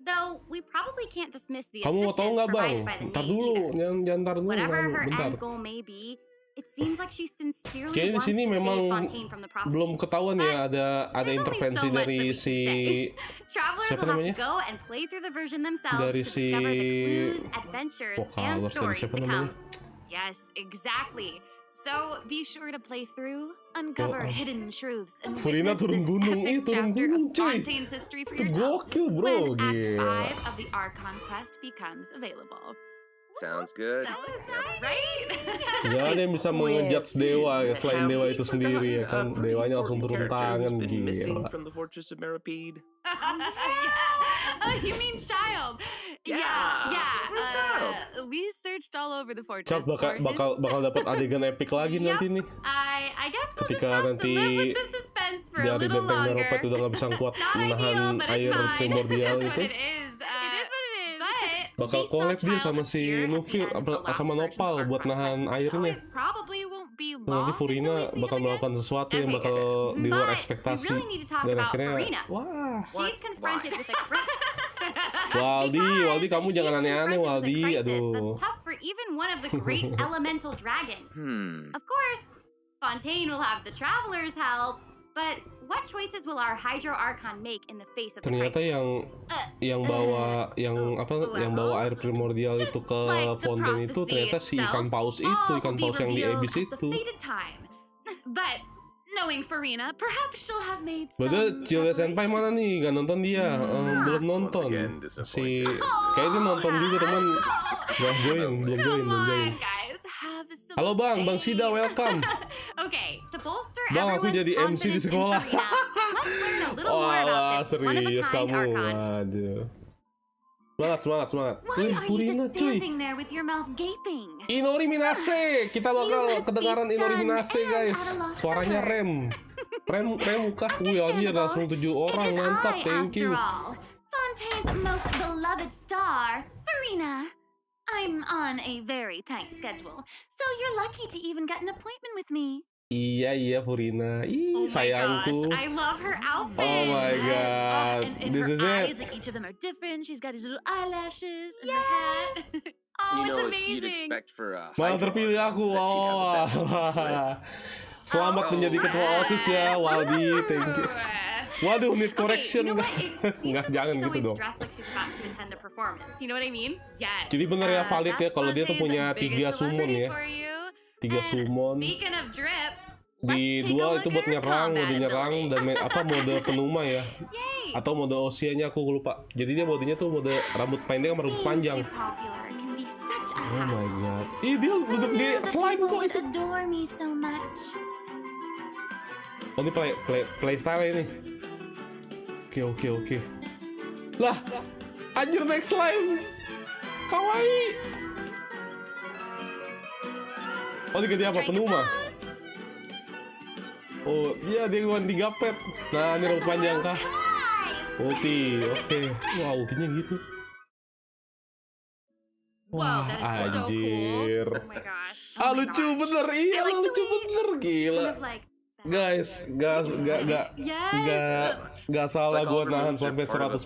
Though we probably can't dismiss the Kamu mau tahu assistance nggak Bang? provided by the Ntar maid dulu, either. jangan ntar dulu, Whatever her bentar. end goal may be, it seems like she sincerely Kayaknya di wants sini to memang save Fontaine from the prophecy. belum ketahuan ya ada There's only intervensi so much dari that we can si say. Travelers siapa will have namanya? to go and play through the version themselves Dari to si discover the clues, adventures, and Vokalos dan stories siapa to namanya? come. Yes, exactly. So be sure to play through, uncover hidden truths, and Furina witness turun this gunung, epic turun chapter gunung, of cuy. Fontaine's history for Itu yourself gokil bro, when Act gila. 5 of the Archon quest becomes available. Sounds good. So exciting, right? Gak ada yang bisa mengejudge dewa ya, selain dewa itu sendiri ya kan. Dewanya langsung turun tangan, gila. From the Fortress of Meripede. You mean Child? Yeah. Where's Child? We searched all over the fortress. Cap bakal dapat adegan epic lagi nanti nih. I guess we'll Ketika just have nanti to live with the suspense for a dari little benteng longer. Meropet udah gak bisa kuat Not ideal, menahan but air it's fine. primordial That's itu. what it is. It is what it is. But Bakal we saw collab dia Child sama si appear at the Nufil end of the last sama version Nopal of buat Archon nahan quest, so airnya. it probably won't be Nanti long until Furina we see bakal him melakukan again. sesuatu yang Okay, bakal di luar But ekspektasi. we really need to talk Dan about akhirnya, Farina. wah. She's confronted with a Waldi kamu jangan aneh-aneh Waldi, aduh. That's tough for even one of the great elemental dragons. Of course, Fontaine will have the travelers' help, but what choices will our Hydro Archon make in the face of the Ternyata crisis? yang bawa air primordial itu ke Fontaine itu ternyata si ikan paus itu, ikan paus yang di Abyss itu. But Knowing Farina, perhaps she'll have made some Padahal Cilda Senpai mana nih? Gak nonton dia. Belum nonton. again, Si kayaknya nonton juga teman. Gak join, belum join, belum join. guys, have some Halo Bang Sida, welcome. Okay, to bolster Bang, aku everyone's jadi MC di confidence in sekolah. Farina, let's learn a little Oh more about alah, this serius one-of-a-kind kamu. archon. Waduh. Semangat. Why Wih, are you Furina just cuy. standing there with your mouth gaping? Inori Minase. Kita bakal You must kedengaran be Inori stunned Minase and guys. at a loss for Suaranya words. Rem kah? Wih, anjir langsung 7 orang. It is Mantap, I, thank after you. all, Fontaine's most beloved star, Farina. I'm on a very tight schedule, so you're lucky to even get an appointment with me. Iya Furina. Oh my Sayangku. gosh, I love her outfit. Oh my Yes. God. And This her is it. eyes, like each of them are different. She's got these little eyelashes and her hat. Oh, You it's know, amazing. you'd expect for Malah terpilih aku. Selamat menjadi ketua OSIS ya, Waldi. Thank you. Waduh, need correction. Okay, you know what? It seems Nggak, as if jangan she's gitu always dong. dressed like she's about to attend a performance. You know what I mean? Yes. Jadi bener ya, valid ya that's kalau dia tuh Fontaine's punya biggest 3 summon celebrity ya. for you. 3 And summon. Speaking of drip, Di let's take a dual look itu at buat her nyerang, mode combat nyerang ability. dan mode penuma ya. Yay! Atau mode Osia-nya aku lupa. Jadi dia modenya tuh mode rambut pendek sama rambut panjang. Being too popular can be such a Oh my hassle. god. Ih, dia Who duduk di knew that slime people kok would itu. adore me so much? Oh, ini playstyle ini. Oke. Lah, anjir naik slime. Kawaii. Oh, ini ganti apa? Strike a Penuma. pose. Oh, iya dia ganti 3 pet. Nah, ini rambut panjang kah? Come on! Ulti, oke. Wah, ultinya gitu. Wow, Wah, that is so anjir. cool. Oh my gosh. Ah, lucu bener. Iya, I like the lucu way bener. Gila. Kind of like Guys, gak salah gue nahan sampai 140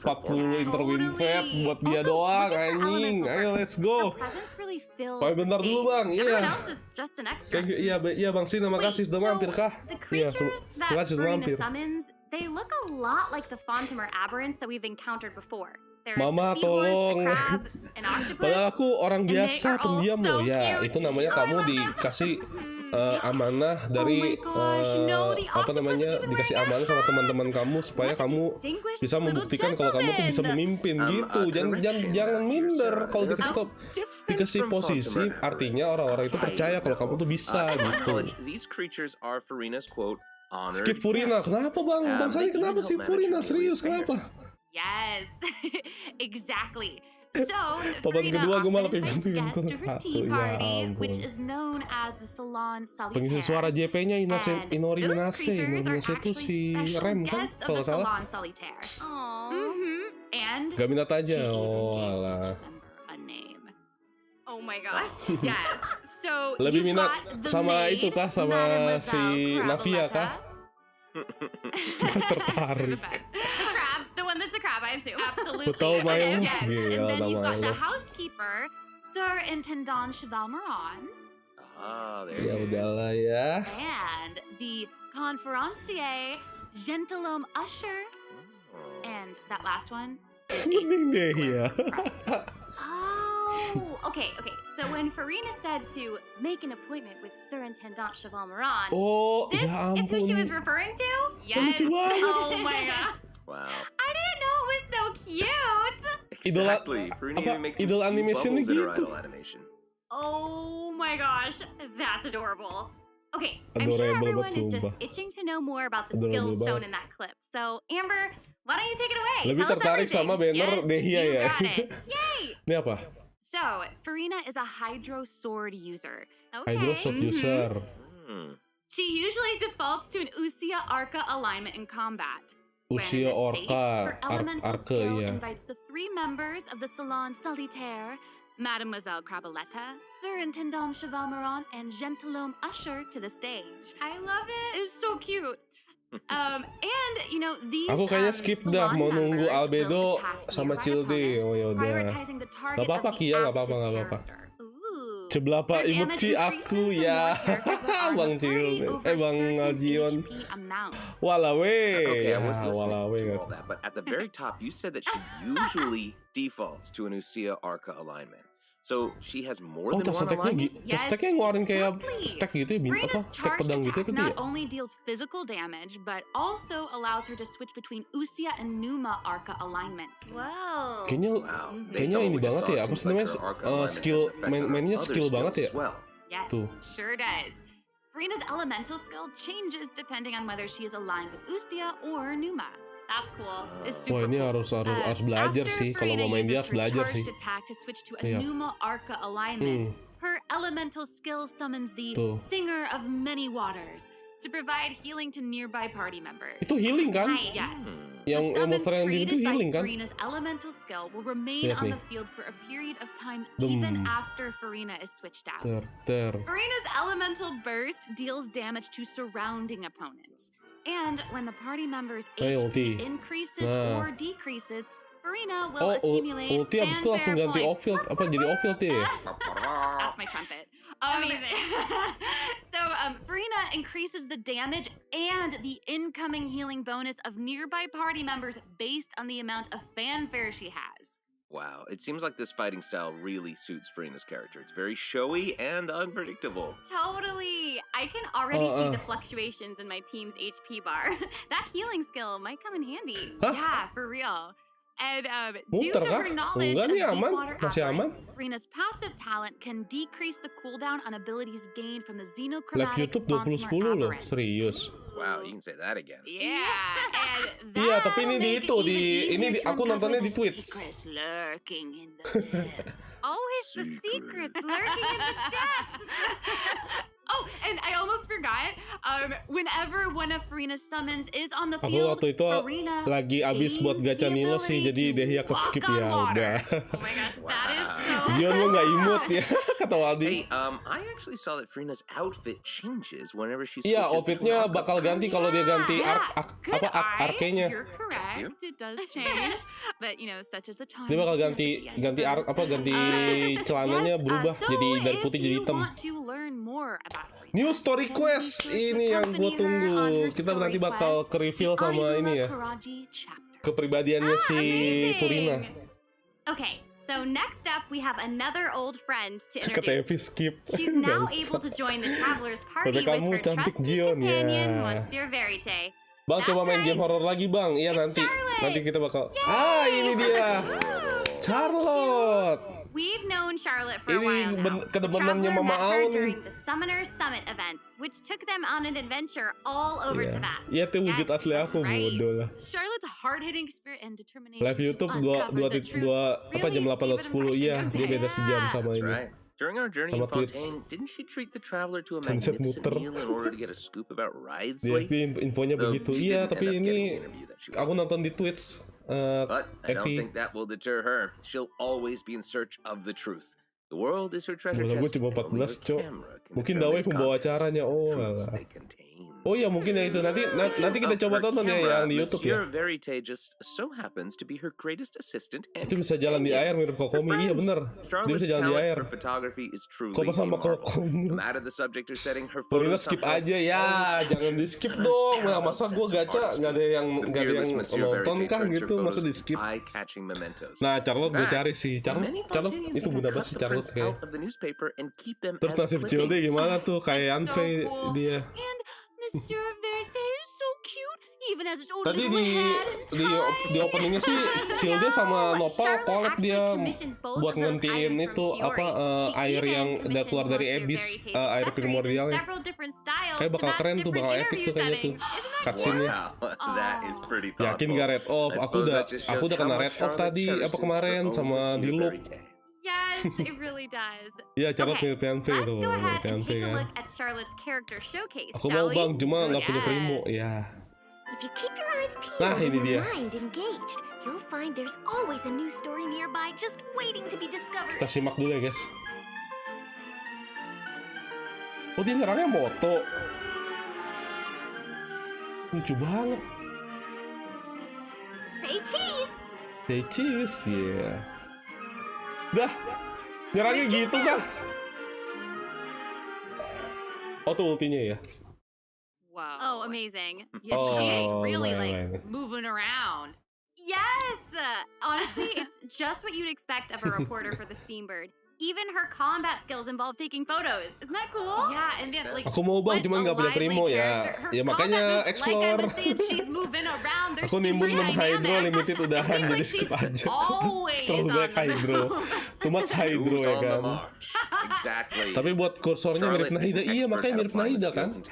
interwinfet buat dia doang, anjing. Ayo, let's go. Oh, bentar dulu bang, iya. Thank you, iya bang Sina, makasih sudah mampir kah? Iya, terima kasih sudah mampir. They look a lot like the Fontimer aberrants that we've encountered before. There's Mama, a seahorse, tolong. a crab, an octopus. Padahal aku orang and they biasa, are all pendiam loh. so Ya, cute. itu namanya Oh, I kamu love them. dikasih amanah dari Oh my gosh, no, the apa octopus namanya is even dikasih wearing a amanah sama hat. teman-teman kamu supaya What a kamu distinguished bisa little membuktikan kalau kamu tuh bisa gentleman. memimpin gitu. Jangan minder kalau dikasih posisi, artinya orang-orang itu percaya kalau kamu tuh bisa gitu. These creatures are Farina's quote honored Skip Furina, guests. kenapa bang Sani, kenapa skip Furina, serius kenapa? Yes, exactly. So, Papan Farina kedua gue malah often invites pengen guests to her satu, tea ya party, ampun. which is known as the Salon Pengisi Solitaire. suara JP-nya And Inori those Minase. creatures Inori are Minase itu actually si special Rem kan, guests of kalau the nggak salah. Salon Solitaire. And Gak minat she aja, even oh gave alah. each member a name. Oh my gosh, yes. So Lebih you've minat got the sama maid, itu kah, sama Mademoiselle si Navia Craboletta. kah? Tertarik. Crab, the one that's a crab, I assume. Absolutely. Ku tahu Maya, Yes. gila, And then tahu you've got Maya. the housekeeper, Sir Intendant Cheval Moran, Ah, there Ya it is. udahlah ya. and the conferencier, Gentilhomme Usher, and that last one. Mending deh ya. Oh, okay. So when Farina said to make an appointment with Sir Intendant Cheval Moran, Oh, this ya is who she was ampun. referring to? Yes. lucu banget. Oh my god. Wow. I didn't know it was so cute. Idola- Exactly. Farina apa, even makes some idol spew animation-nya bubbles in her gitu. idol animation. Oh my gosh, that's adorable. Okay, I'm sure Adorable everyone banget, is just sumpah. itching to know more about the Adorable skills shown banget. in that clip. So, Amber, why don't you take it away? Lebih Tell us tertarik everything. sama banner Yes, Dehia you ya. got it. Yay! Ini apa? So, Farina is a Hydro Sword user. Okay. Hydro Shot User. She usually defaults to an Usia Arca alignment in combat. When in Usia this state, Orca, her elemental Arca skill ya. invites the 3 members of the Salon Solitaire, Mademoiselle Craboletta, Sir Intendant Cheval Moran, and Gentilhomme Usher to the stage. I love it. It's so cute. And you know these. Aku kayaknya skip dah, salon mau nunggu members will Albedo attack sama nearby Cilde. opponents, Oh yaudah. prioritizing the target Gak apa-apa of the Kia, gak active apa-apa, gak apa-apa. character. Ooh. Seberapa Their imut damage sih increases aku the ya. more characters that are in Bang the party Cilde. over a Bang certain Aljion. HP amount. Walawe. Okay, I was Ya, listening walawe to kan. all that, but at the very top, you said that she usually defaults to an Usia Arca alignment. So she has more Oh, than cas one attack-nya alignment? cas attack-nya ngeluarin kayak exactly. stack gitu ya, Farina's stack charged pedang gitu attack ya, not only deals physical damage, but also allows her to switch between Usia and Numa Arca alignments. Whoa. Kayaknya Wow. Based kayaknya on what ini we just banget saw, ya, it apa seems sih namanya, like her arc alignment has skill, an effect on her mainnya other skill banget skills ya. as well. Yes, Tuh. sure does. Farina's elemental skill changes depending on whether she is aligned with Usia or Numa. That's cool. It's super Wah, ini cool. harus belajar After sih. Kalau Farina mau main dia uses harus her belajar sih. charged attack to switch to a Iya. Numa Arca alignment, her elemental skill summons the Tuh. Singer of Many Waters to provide healing to nearby party members. Itu healing kan? Yes. Yang The summons monster yang created itu by healing kan? Farina's elemental skill will remain Lihat on nih. the field for a period of time Dum. even after Farina is switched out. Ter. Farina's elemental burst deals damage to surrounding opponents. And when the party member's ulti. HP increases Nah. or decreases, Farina will Oh, accumulate ulti abis itu langsung fanfare ganti points. off-field. Apa jadi off-field ya? That's my trumpet. Amazing. So, Farina increases the damage and the incoming healing bonus of nearby party members based on the amount of fanfare she has. Wow, it seems like this fighting style really suits Farina's character. It's very showy and unpredictable. Totally. I can already see the fluctuations in my team's HP bar. That healing skill might come in handy. Hah? Yeah, for real. And due Muter to kah? her knowledge Enggak of nih, aman. Deepwater Masih aman. Afferents, Farina's passive talent can decrease the cooldown on abilities gained from the Live xenochromatic YouTube 2010 Bondsmart loh, Aberrants. serius. Wow, you can say that again. Yeah, and Iya, tapi ini that'll di make itu, it di even ini easier di, to aku uncover nontonnya the di Twitch. secrets lurking in the depths. Always the secrets lurking in the depths. Oh, and I almost forgot. Whenever one of Farina's summons is on the Aku field, waktu itu Farina lagi abis buat gains gacha the Nilo sih, ability jadi to Dehya ke walk skip on ya water. udah. Oh my gosh, that is so. Dion lo nggak imut ya, kata Waldi. Hey, I actually saw that Farina's outfit changes whenever she switches Iya, between outfitnya arc bakal alignments. ganti kalau dia ganti Good eye. arkenya. You're correct. It does change, but you know, such as the time. Dia bakal ganti celananya berubah jadi dari putih jadi hitam. New story quest ini yang gue tunggu. Kita nanti bakal ke reveal sama ini ya, kepribadiannya si Farina. Okay, so next up we have another old friend to Ke TV introduce. skip. She's now able to join the traveler's party Pada with kamu her cantik, trusty Jion, companion, ya. Monsieur Verite. Bang, coba main game horor lagi bang. Iya nanti kita bakal. Ini dia, Charlotte. We've known Charlotte for a Ini while now. The kedemenannya traveler Mama met her Aun. during the Summoner Summit event, which took them on an adventure all over Tibet. Iya tuh wujud asli that's aku, right. bodoh lah. Charlotte's hard-hitting spirit and determination. Live YouTube to 2 uncover the truth jam really gave 8.10. Iya, dia beda sejam sama That's ini. right. During our journey in Sama Twitch. Fontaine, didn't she treat the traveler to a Sunset magnificent muter. meal in order to get a scoop about rides? Dia Like, infonya though begitu. she Iya, didn't tapi end up getting ini the interview that she aku wanted. nonton di Twitch. But I don't Evi. think that will deter her. She'll always be in search of the truth. The world is her treasure Bola gue chest. cuma and only 14, her Cok. camera can Mungkin determine Dawei its pembawa contents, acaranya. the Oh, truths alah. they contain. Oh iya, mungkin ya itu nanti kita Of coba her tonton ya camera, yang di YouTube ya. Monsieur Verite just so happens to be her greatest assistant and Itu bisa jalan di air mirip Kokomi. Iya bener. Dia bisa Charlotte's jalan di talent air. for photography is truly Kok sama a marvel. Kokomi. No matter the subject or setting, her Farina photos skip somehow aja ya, always jangan di skip dong. Nah, masa gue gacha nggak ada yang nonton kah gitu, masa di skip. eye-catching mementos. Nah, Charlotte gue In fact, cari sih. Charlotte many itu Fontanians guna even banget cut sih the Charlotte prints kayak. out of the newspaper and keep them Terus as nasib Childe clippings. gimana tuh, kayak It's so Anfe cool. dia. And Monsieur Verite is so cute, even as its old Tadi little di head and di openingnya sih Childe sama Nopal Charlotte collab actually dia commissioned both buat of those ngantiin items itu from apa Shiori. She air even yang udah commissioned keluar dari Monsieur Abyss, Verite's air accessories in primordialnya. several different styles Kayak to bakal match keren tuh, different bakal epic interview tuh kayaknya tuh. settings. Isn't that Cutscene-nya. Wow, that is pretty thoughtful. Yakin gak red off? I Aku suppose udah that just shows kena how red much off Charlotte tadi apa cherishes kemarin her own sama Monsieur di loop. Verite. Yes, it really does. Iya, Charlotte Okay, mirip Anfe let's tuh, go mirip ahead and Anfe take a kan. look at Charlotte's character showcase, Aku shall mau we? bang, cuma nggak punya Yes. primo ya. If you keep your eyes peeled Nah, ini and your dia. mind engaged, you'll find there's always a new story nearby just waiting to be discovered. Kita simak dulu ya guys. Oh, dia nyerangnya moto. Lucu banget. Say cheese! Say cheese, ya. Dah, nyerangnya gitu kan? Oh tuh ultinya ya. Wow. Oh, amazing. Yeah, Oh, she's really right. moving around. Yes! Honestly, it's just what you'd expect of a reporter for the Steambird. Even her combat skills involve taking photos. Isn't that cool? Yeah, and then like Aku mau bang, cuman nggak punya primo ya. Ya makanya explore. Aku nimbun 6 hydro limited udahan jadi skip aja. Terlalu banyak hydro. Too much hydro ya kan. Exactly. Tapi buat kursornya mirip Nahida. Iya makanya mirip Nahida kan. Tuh,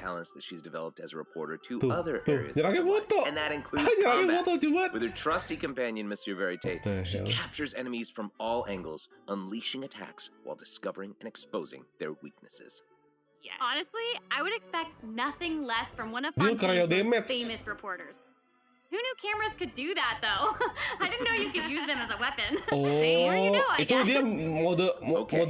nyerangnya foto. And that includes Nyerangnya combat. foto coba. With her trusty companion, Monsieur Verite, she hell? captures enemies from all angles, unleashing attacks while discovering and exposing their weaknesses. Yes. Honestly, I would expect nothing less from one of Deal cryo Fontaine's most damage. famous reporters. Who knew cameras could do that, though? I didn't know you could use them as a weapon. Oh, More you know, I itu guess. dia mode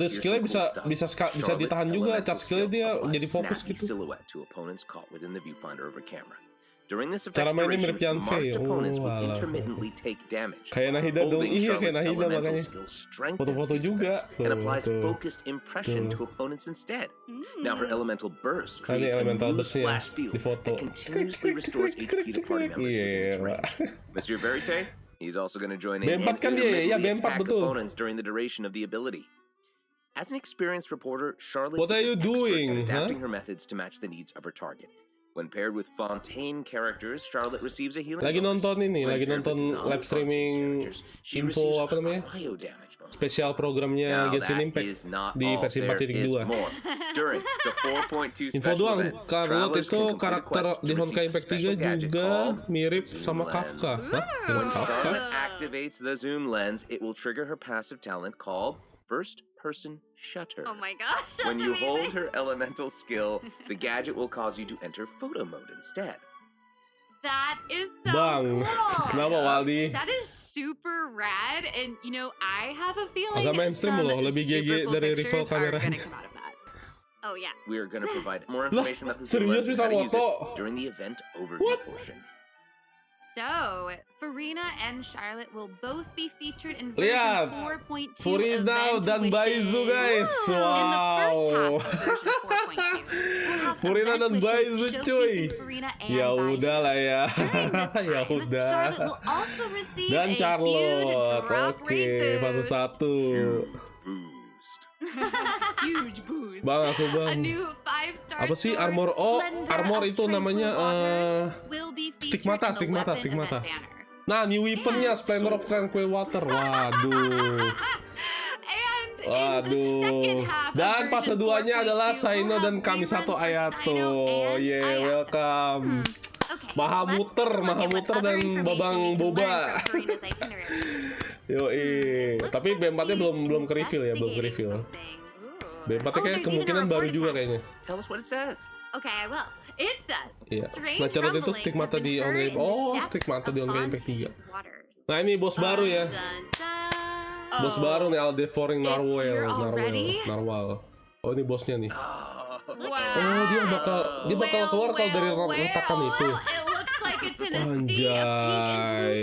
here's skillnya some bisa cool stuff. bisa ditahan juga. Cap Charlotte's skillnya dia skill jadi applies fokus snappy gitu. silhouette to opponents caught within the viewfinder of a camera. During this Cara effect's mainnya duration, mirip Yanfei. marked opponents will alah. intermittently take damage. Kayak Nahida dong. Holding Iya kayak Charlotte's Nahida elemental makanya. skill strengthens Foto-foto these juga. effects and applies Tuh. focused impression to opponents instead. Now her elemental burst Ini creates a elemental new burst-nya flash field di foto. that continuously restores HP to party members within its Iya. range. Monsieur Verite, he's also going to join in B4 and kan dia ya, intermittently B4 attack betul. opponents during the duration of the ability. As an experienced reporter, Charlotte What are is you an expert doing, at adapting huh? her methods to match the needs of her target. When paired with Fontaine characters, Charlotte receives a healing Lagi bonus. nonton ini, When lagi paired with nonton live non-Fontaine streaming characters, she info receives apa namanya? a cryo damage bonus. Spesial programnya Now Genshin that Impact is not di all. versi There is 4.2. more. During the 4.2 Info special doang, event, Charlotte travelers itu can complete a karakter quest di to Honkai receive a Impact 3 special gadget juga called mirip Zoom sama Lens. Kafka. Hah? When Kafka? Charlotte activates the zoom lens, it will trigger her passive talent called First Person Shutter. Oh my gosh, that's When you hold amazing. her elemental skill, the gadget will cause you to enter photo mode instead. That is so Bang, cool. kenapa Waldi? That is super rad, and you know, I have a feeling Agak mainstream some loh, lebih super GG cool dari pictures rival are kameranya. gonna come out of that. Oh yeah. We are going to provide more information about the zoom serius lens and bisa how to use foto? it during the event overview portion. So, Farina and Charlotte will both be featured in Lihat, version 4.2 Furina event dan Baizu wishes. guys. In the first half Wow. of version 4.2, we'll have Furina event dan wishes Baizu cuy. showcasing Farina and Ya Baizu. udah lah ya. During this time, Ya udah. Charlotte will also receive Dan a Charlotte, huge drop oke, rate fase boost. 1. Boost. Huge boost. Bang, aku A bang. new 5-star Apa sih sword, armor? Oh, Splendor armor of itu Tranquil namanya Waters, will be featured stigmata, in the stigmata, weapon stigmata. event banner. Nah, new weaponnya Splendor of Tranquil Water. Waduh. And in the Waduh. second half of Dan fase version 2-nya adalah 4.2, Saino we'll dan have Kamisato reruns for Ayato. Saino and Yeah, Ayato. welcome. Okay, Maha let's muter, take a look maha at what muter other dan information babang we can boba. learn from Farina's itinerary. Yoi. Looks Tapi like B4-nya she's belum ke reveal ya, belum ke investigating reveal. something. Ooh. B4-nya kayak there's even a kemungkinan baru report juga attached. kayaknya. Tell us what it says. Okay, I will. It says, Iya. strange Nah, Charlotte itu rumblings stigmata have di been Honkai. heard in the Oh, depths stigmata of di Honkai Impact 3. Fontaine's waters. Nah, ini bos baru ya. Dun, dun. Bos baru nih, Aldefouring It's here Narwhal. already? Narwhal. Oh, ini bosnya nih. Wow. Oh, dia bakal keluar kalau dari retakan itu. Well, it looks like it's in a sea of pink and Anjay. blue stars.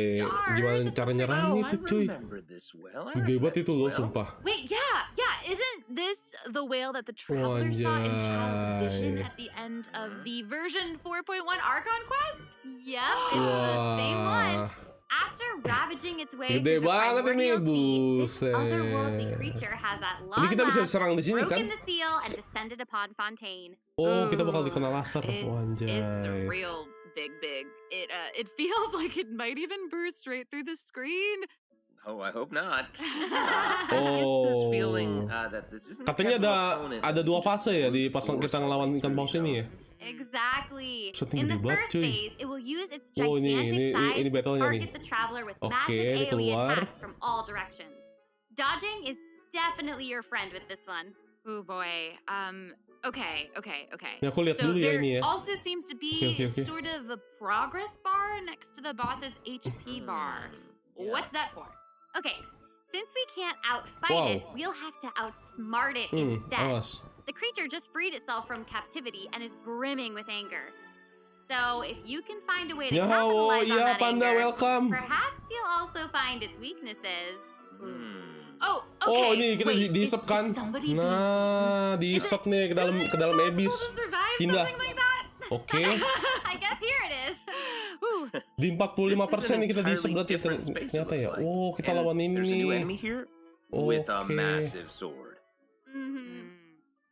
Gimana cara nyerangnya itu, cuy? remember this well. I Gede banget recognize itu this loh, well. sumpah. Wait, yeah, isn't this the whale that the traveler saw in Child's vision Anjay. at the end of the version 4.1 Archon quest? Yep, it's the same one. Wah. After ravaging its way Gede through the banget ini, primordial sea, this buset. otherworldly creature has at long Jadi kita bisa last serang di sini broken kan? the seal and descended upon Fontaine. Oh, kita bakal Ooh, dikena laser. It's Wanjay. real big. It feels like it might even burst right through the screen. Oh, I hope not. I Oh. get this feeling that this isn't the Katanya type of opponent ada that dua you can just fase ya di brute pas force kita ngelawan our way ikan through, paus you ini know? ya. Exactly. Setting In the gede banget, first cuy. phase, it will use its Oh, gigantic ini size to battle-nya nih. target the traveler with Oke, massive ini AoE keluar. attacks from all directions. Dodging is definitely your friend with this one. Oh boy. Okay. Ya, aku lihat So dulu ya there ini ya. also seems to be Okay. sort of a progress bar next to the boss's HP bar. Yeah. What's that for? Okay, since we can't outfight Wow. it, we'll have to outsmart it Hmm, instead. awas. The creature just freed itself from captivity and is brimming with anger. So if you can find a way to Ya, oh capitalize on iya that Panda, anger, welcome. perhaps you'll also find its weaknesses. Hmm. Oh, okay. Oh, ini kita wait, dihisap is kan? somebody Nah, being- dihisap Is nih ke dalam is it Abyss. possible to survive Pindah. something like that? Oke. I guess here it is. Whew. Di 45% This is an nih kita dihisap entirely berarti different space, it ternyata looks ya. like. Oh, kita And lawan ini there's a new nih. enemy here. with a Oke. massive sword. Mm-hmm.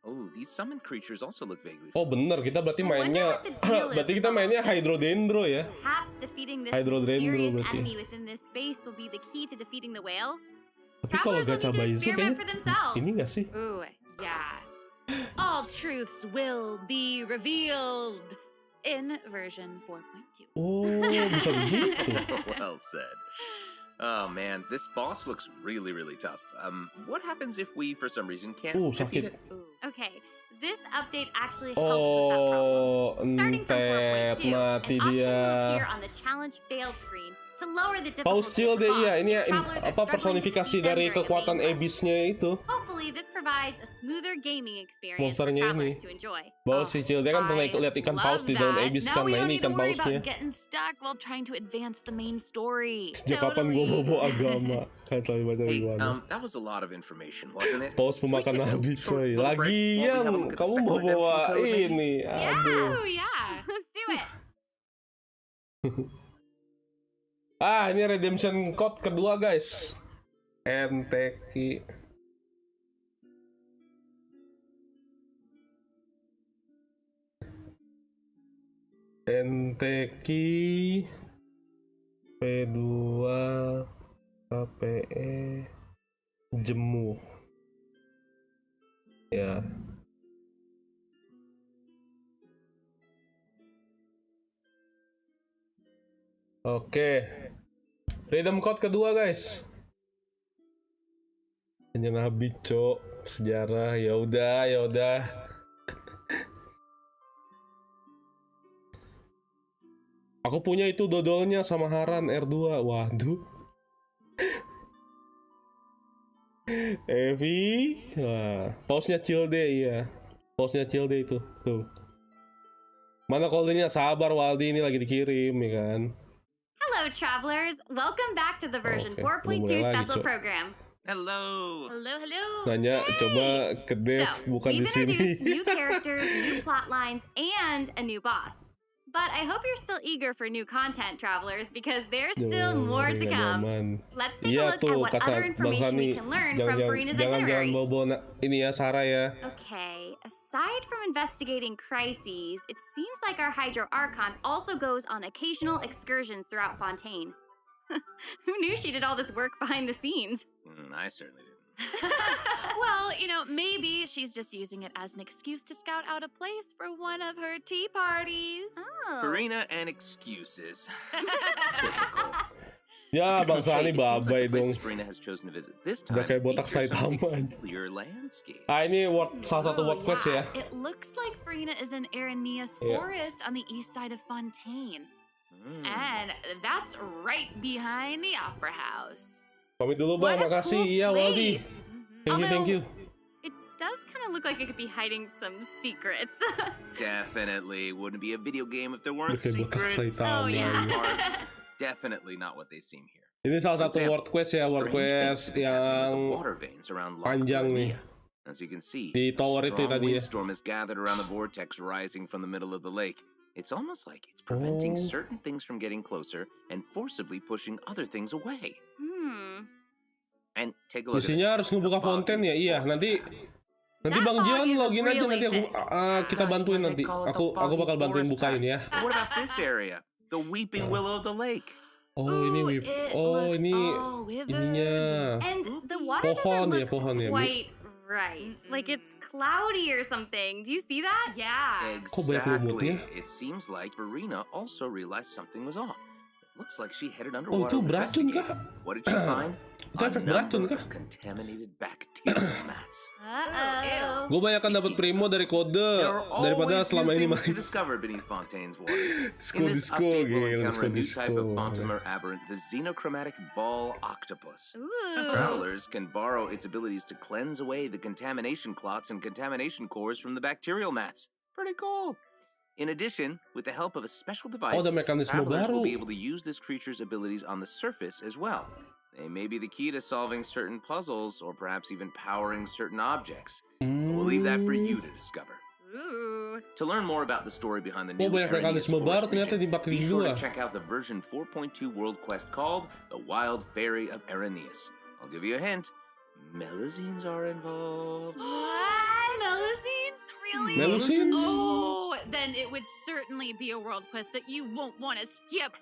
Oh, these summoned creatures also look vaguely. Oh bener, kita berarti I wonder mainnya what the deal is berarti with kita all mainnya of this. Hydrodendro ya. Perhaps defeating this Hydrodendro mysterious berarti. enemy within this space will be the key to defeating the whale. Tapi kalau Travelers will gacha need to Baizu experiment kayaknya for themselves. ini gak sih? Ooh, yeah. All truths will be revealed in version 4.2. Oh, bisa begitu. Well said. Oh man, this boss looks really, really tough. What happens if we, for some reason, can't defeat sakit. it? Okay, this update actually helps with that problem. Starting from 4.2, an mati option will dia. appear on the challenge failed screen to lower the Paus difficulty Shield of the deh, iya boss ini if travelers are apa struggling to personifikasi defeat them dari during the kekuatan main quest. Abyss-nya itu. Hopefully, this provides a smoother gaming experience for Monsternya travelers ini. to enjoy. Bahwa si Shieldnya kan pernah lihat ikan paus di dalam Abyss kan, nah ini ikan pausnya. Getting stuck while trying to advance the main story. Sejak kapan gue bobo agama? Kan selalu baca Hey, gimana. that was a lot of information, wasn't it? Paus pemakan nabi coy. Lagian kamu mau bawa ini. Aduh. Oh yeah, let's do it. Ini redemption code kedua guys. NTQ. NTQ P2 KPE Jemu. Ya. Oke. Redeem code kedua guys. Hanya nabi cok, sejarah ya udah. Aku punya itu dodolnya sama Haran R2. Waduh. Evi. Wah, pausnya Cilde iya. Pausnya Cilde itu. Tuh. Mana call-nya sabar Waldi ini lagi dikirim ya kan. Hello, travelers. Welcome back to the version Oke, 4.2 mulai lagi, special Cok. program. Hello. Hello. Nanya coba ke Dev So, bukan we've di sini. introduced new characters, new plot lines, and a new boss. But I hope you're still eager for new content, travelers, because there's still more to come. Let's take a look at what other information we can learn from Farina's itinerary. Jangan bobo ini ya Sarah ya. Okay, aside from investigating crises, it seems like our Hydro Archon also goes on occasional excursions throughout Fontaine. Who knew she did all this work behind the scenes? I certainly didn't. Well, maybe she's just using it as an excuse to scout out a place for one of her tea parties. Farina and excuses. Ya Bang Sani Hey, it seems babai like the dong. places Farina has chosen to visit this time Udah kayak botak feature some Saitama aja. peculiar landscapes. Ini salah satu word quest ya. It looks like Farina is in Aranea's Yeah. forest on the east side of Fontaine. And that's right behind the Opera House. Pamit dulu Bang, What a makasih. cool Iya Waldi. place. Thank you. It does kind of look like it could be hiding some secrets. Definitely wouldn't be a video game if there weren't Udah kayak botak secrets. Saitama. Oh, yeah. These are definitely not what they seem here. Ini salah satu For word quest ya, word strange things quest have been happening with yang the water veins around Loch panjang nih. Laramia. As you can see, Di a tower itu strong tadi ya. windstorm has gathered around the vortex rising from the middle of the lake. It's almost like it's preventing Oh. certain things from getting closer and forcibly pushing other things away. And take a look Misinya at harus ngebuka fonten ya. Iya, nanti Bang Jian login aja nanti kita bantuin nanti. Aku bakal bantuin bukain ya. What about this area? The weeping willow of the lake. Oh, ini ininya. And the water Pohon doesn't ya, look pohon ya. quite right. Like it's cloudy or something. Do you see that? Yeah. Kok banyak lumutnya? Exactly. It seems like Verena also realized something was off. It looks like she headed Oh, underwater itu to beracun investigate. kah? What did she find? Itu efek beracun kah? Of contaminated bacterial mats. Uh-oh. Gue banyak kan dapat primo dari kode There are daripada always selama new ini things to main. discover beneath Fontaine's waters. Disco, In this disco, update, we'll gila, encounter a new disco, type of disco. Fontamer aberrant, the xenochromatic ball octopus. Ooh. Travelers can borrow its abilities to cleanse away the contamination clots and contamination cores from the bacterial mats. Pretty cool. In addition, with the help of a special device, ada mekanisme travelers will baru. be able to use this creature's abilities on the surface as well. They may be the key to solving certain puzzles or perhaps even powering certain objects. We'll leave that for you to discover. Ooh. To learn more about the story behind the Oh, new banyak Aranea's mekanisme baru Forest ternyata di region, be sure to 42. check out the version 4.2 world quest called The Wild Fairy of Araneas. I'll give you a hint. Melusines are involved. What? Melusines? Really? Melusines? Oh, then it would certainly be a world quest that you won't want to skip.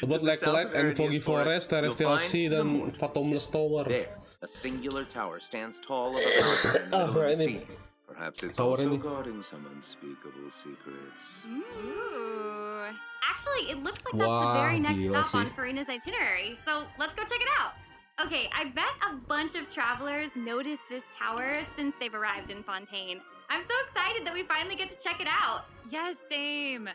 About To the south Lakelet of and Arrhenius Foggy Forest, Terrestrial you'll find Sea, the dan Moon. Fathomless Tower. There, a singular tower stands tall above the mountain in the middle of the ini. sea. Perhaps it's Tower also ini. guarding some unspeakable secrets. Ooh. Actually, it looks like that's the Wah, very next gila stop on sih. Farina's itinerary, so let's go check it out. Okay, I bet a bunch of travelers noticed this tower since they've arrived in Fontaine. I'm so excited that we finally get to check it out. Yes, same.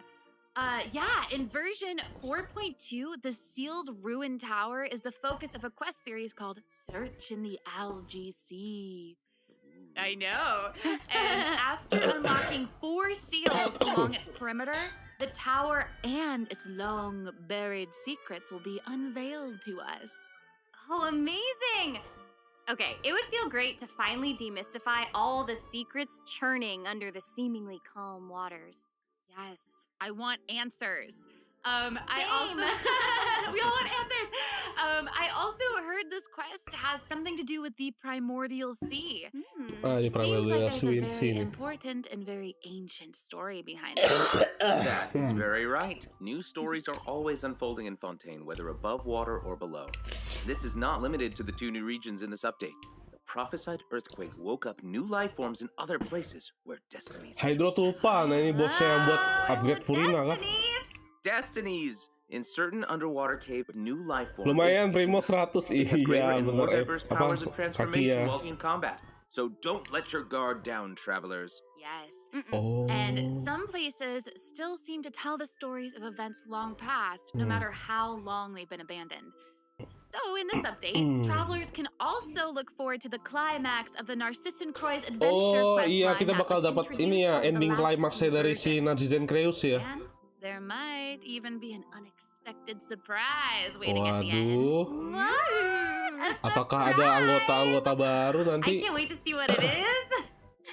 Yeah, in version 4.2, the sealed ruin tower is the focus of a quest series called Search in the Algae Sea. I know. And after unlocking 4 seals along its perimeter, the tower and its long buried secrets will be unveiled to us. Oh, amazing! Okay, it would feel great to finally demystify all the secrets churning under the seemingly calm waters. Yes, I want answers. I also we all want answers. I also heard this quest has something to do with the primordial sea. The Seems primordial like sea there's a sea very nih. important and very ancient story behind it. That is very right. New stories are always unfolding in Fontaine, whether above water or below. This is not limited to the 2 new regions in this update. The prophesied earthquake woke up new life forms in other places where destinies Hydro Tulpa, nah ini bosnya yang buat upgrade Furina kan? Destinies! In certain underwater cave, new life forms. Lumayan, Primo 100. It has greater Iya, and more bener. diverse powers of transformation Kakia. while in combat. So don't let your guard down, travelers. Yes. Oh. And some places still seem to tell the stories of events long past, no matter how long they've been abandoned. So in this update, travelers can also look forward to the climax of the Narcissan Croix adventure Oh quest iya, line kita that bakal was dapat introduced ini ya, over the ending last climax-nya dari si version. Narcissan Creus ya. And there might even be an unexpected surprise waiting at the end. Waduh. What? A Apakah ada surprise! anggota-anggota baru I nanti? can't wait to see what it is.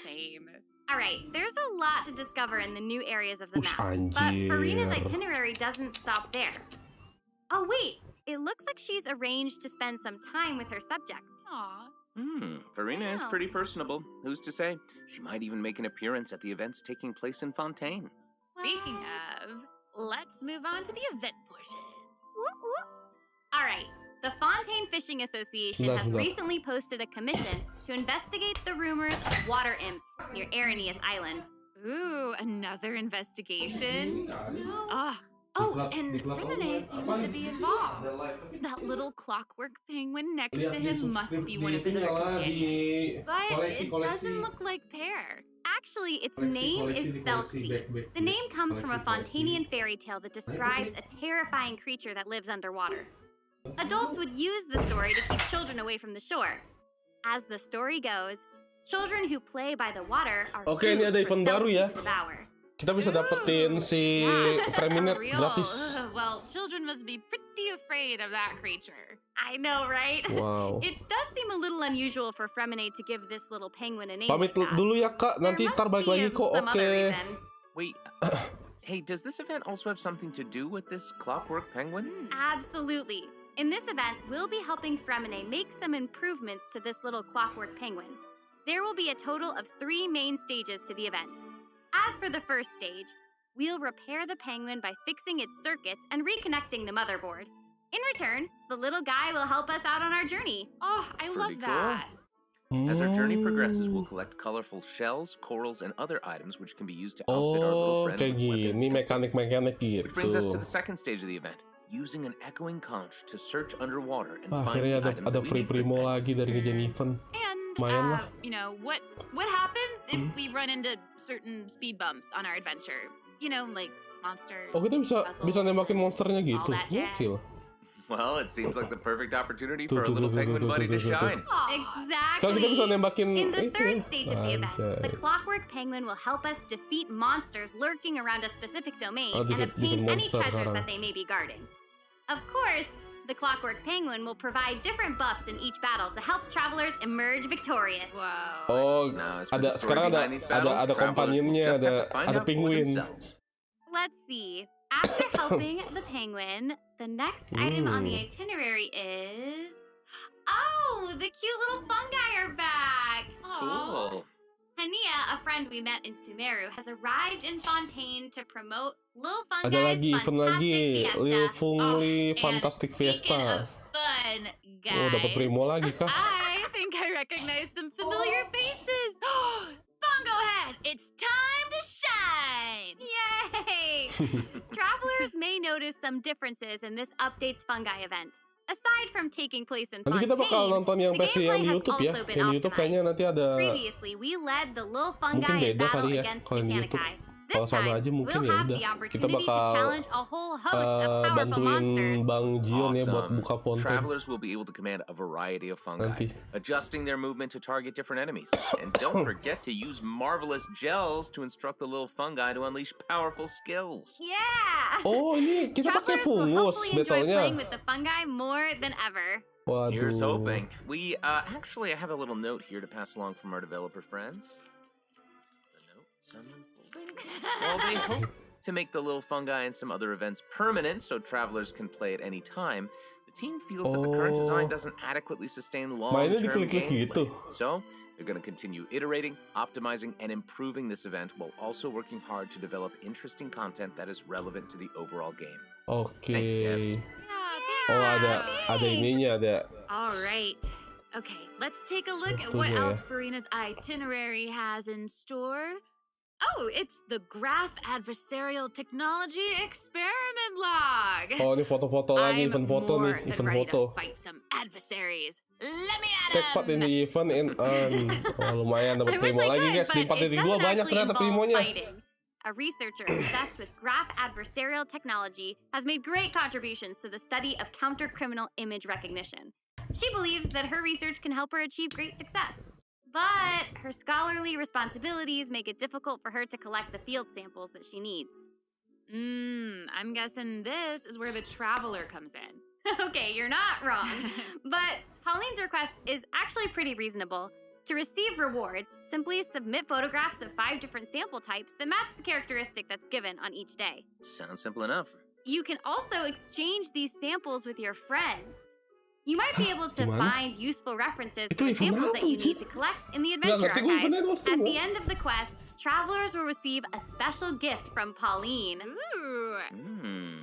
Same. All right, there's a lot to discover in the new areas of the Ush, map, but Farina's anjir. itinerary doesn't stop there. Oh wait, it looks like she's arranged to spend some time with her subjects. Aw. Farina is Wow. pretty personable. Who's to say? She might even make an appearance at the events taking place in Fontaine. Speaking of, let's move on to the event portion. All right, the Fontaine Fishing Association has Sebentar. recently posted a commission to investigate the rumors of water imps near Arrhenius Island. Ooh, another investigation? Oh, and Rimene seems to be involved. That little clockwork penguin next to him must be one of his other companions. But it doesn't look like Pear. Actually, its name is Belksy. The name comes from a Fontanian fairy tale that describes a terrifying creature that lives underwater. Adults would use the story to keep children away from the shore. As the story goes, children who play by the water are Oke, ini food ada for event baru Belksy ya. to devour. Kita bisa dapetin si Freminet Real. gratis. Well, children must be pretty afraid of that creature. I know, right? Wow. It does seem a little unusual for Fremine to give this little penguin a name Pamit like that. dulu ya kak, nanti There ntar must balik be lagi kok. some other Oke. reason. Wait, hey, does this event also have something to do with this clockwork penguin? Absolutely. In this event, we'll be helping Fremine make some improvements to this little clockwork penguin. There will be a total of 3 main stages to the event. As for the first stage, we'll repair the penguin by fixing its circuits and reconnecting the motherboard. In return, the little guy will help us out on our journey. Oh, I love Pretty cool. that. As our journey progresses, we'll collect colorful shells, corals, and other items which can be used to outfit our little Oh, friend kayak with weapons. gini mekanik-mekanik Which brings us to gitu. the second stage of the event, using an echoing conch to search underwater and Wah, find akhirnya the ada, items ada that we free need for primo the lagi dari ngejam event. And, Lumayan lah. you know, what happens if we run into certain speed bumps on our adventure? You know, like monsters. Oh, kita bisa puzzles, nembakin monsternya all gitu. that jazz. Gokil. Well, it seems like the perfect opportunity Tuh, for a tuh, little tuh, tuh, penguin tuh, buddy tuh, to tuh, tuh. shine. Sekarang kita bisa Exactly. nembakin In the itu. third stage of the event, the Anjay. clockwork penguin will help us defeat monsters lurking around a specific domain Oh, and defeat obtain any monster treasures sekarang. that they may be guarding. Of course, the clockwork penguin will provide different buffs in each battle to help travelers emerge victorious. Wow. Oh, Now, as for the ada story sekarang behind these battles, ada travelers will kompanyennya, just have ada to find ada out for penguin. themselves. Let's see. After helping the penguin, the next item on the itinerary is... Oh, the cute little fungi are back. Cool. Hania, a friend we met in Sumeru, has arrived in Fontaine to promote Lil Ada Fungi's lagi, event lagi, Fantastic Lil Fiesta. Fungli And Fantastic speaking Fiesta. of fun, guys. Oh, dapat primo lagi kah? I think I recognize some familiar faces. Bongo Head, it's time to shine! Yay! Travelers may notice some differences in this update's fungi event. Aside from taking place in Nanti kita bakal Fontaine, nonton yang the versi yang gameplay di has YouTube ya. also been Yang di YouTube kayaknya optimized. nanti ada Previously, we led the Lil mungkin Fungi in beda battle kali ya against kalau yang di YouTube. Mechanici. Kalau This sama time, aja mungkin we'll ya have udah. the Kita opportunity to bakal challenge a whole host of powerful bantuin monsters. Bang Jion ya buat Awesome. buka Fontaine. Travelers will be able to command a variety of fungi, Nanti. adjusting their movement to target different enemies. And don't forget to use marvelous gels to instruct the little fungi to unleash powerful skills. Yeah! Oh, ini kita pakai Travelers will fungus hopefully enjoy playing battle-nya. with the fungi more than ever. Here's Waduh. hoping. We actually I have a little note here to pass along from our developer friends. The note, some unfolding. Well, they hope to make the little fungi and some other events permanent so travelers can play at any time. The team feels that the current design doesn't adequately sustain Mainnya long-term diklik-klik gameplay. gitu. So, they're going to continue iterating, optimizing, and improving this event while also working hard to develop interesting content that is relevant to the overall game. Oke. Thanks, Devs. Oh, ada ininya, ada. All right. Okay, let's take a look at Itunya what ya. else Farina's itinerary has in store. Oh, it's the Graph Adversarial Technology Experiment Log. Oh, ini foto-foto lagi, I'm event foto more nih, than event ready foto. to fight some adversaries. Let me at Take part in the event and earn. Oh, lumayan dapat I wish primo I lagi could, guys. Di but it 4.2 doesn't banyak actually ternyata involve primonya. fighting. A researcher obsessed with graph adversarial technology has made great contributions to the study of counter-criminal image recognition. She believes that her research can help her achieve great success. But her scholarly responsibilities make it difficult for her to collect the field samples that she needs. I'm guessing this is where the traveler comes in. Okay, you're not wrong. But Pauline's request is actually pretty reasonable. To receive rewards, simply submit photographs of 5 different sample types that match the characteristic that's given on each day. Sounds simple enough. You can also exchange these samples with your friends. You might be able to Gimana? find useful references Itu to the event samples apa that you sih? need to collect in the Nggak Adventure ngerti gue Archive. eventnya pasti At mau. the end of the quest, travelers will receive a special gift from Pauline. Ooh,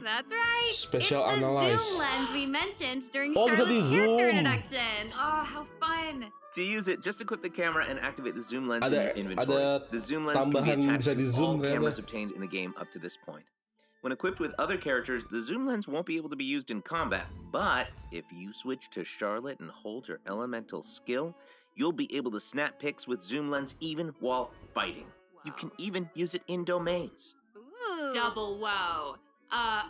that's right. Special it's the analyze. zoom lens we mentioned during Oh, bisa Charlotte's di-zoom. character introduction. Oh, how fun! To use it, just equip the camera and activate the zoom lens Ada- in your inventory. ada The zoom lens can be tambahan attached bisa to di-zoom all ternyata. cameras obtained in the game up to this point. When equipped with other characters, the zoom lens won't be able to be used in combat, but if you switch to Charlotte and hold your elemental skill, you'll be able to snap pics with zoom lens even while fighting. You can even use it in domains. Ooh. Double wow.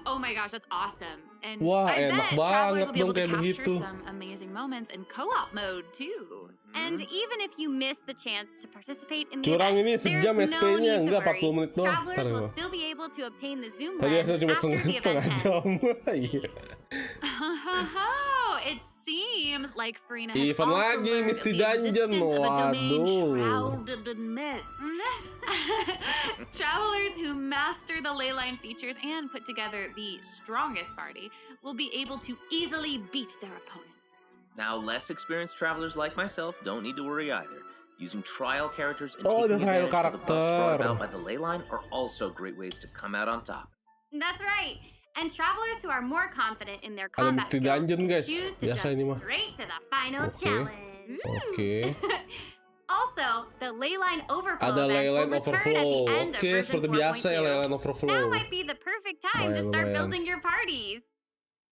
Oh my gosh, that's awesome. And Wah, I enak bet travelers banget will be able dong to kayak capture begitu. some amazing moments in co-op mode too. And even if you miss the chance to participate in the Curang event, ini there's sejam no SP-nya, need to enggak worry. 40 menit doang. Travelers Ntar will gua. still be able to obtain the zoom Tadi lens saya cuma after the event setengah ends. jam. Iya. Oh, it seems like Farina has Event also lagi, learned of Misty the Dungeon. existence of a domain Waduh. shrouded in mist. Travelers who master the leyline features and put together the strongest party will be able to easily beat their opponents. Now, less experienced travelers like myself don't need to worry either. Using trial characters and Oh, taking the trial advantage of the buffs brought karakter. about by the ley line are also great ways to come out on top. That's right. And travelers who are more confident in their Ada combat Misty skills Dungeon, can guys. choose to Biasa ini jump mah. straight to the final Oke. challenge. Oke. Also, the leyline overflow Ada event leyline will return at overflow. the end of Oke, version seperti biasa ya 4.2. leyline Now overflow. might be the perfect time to start Lumayan. building your parties.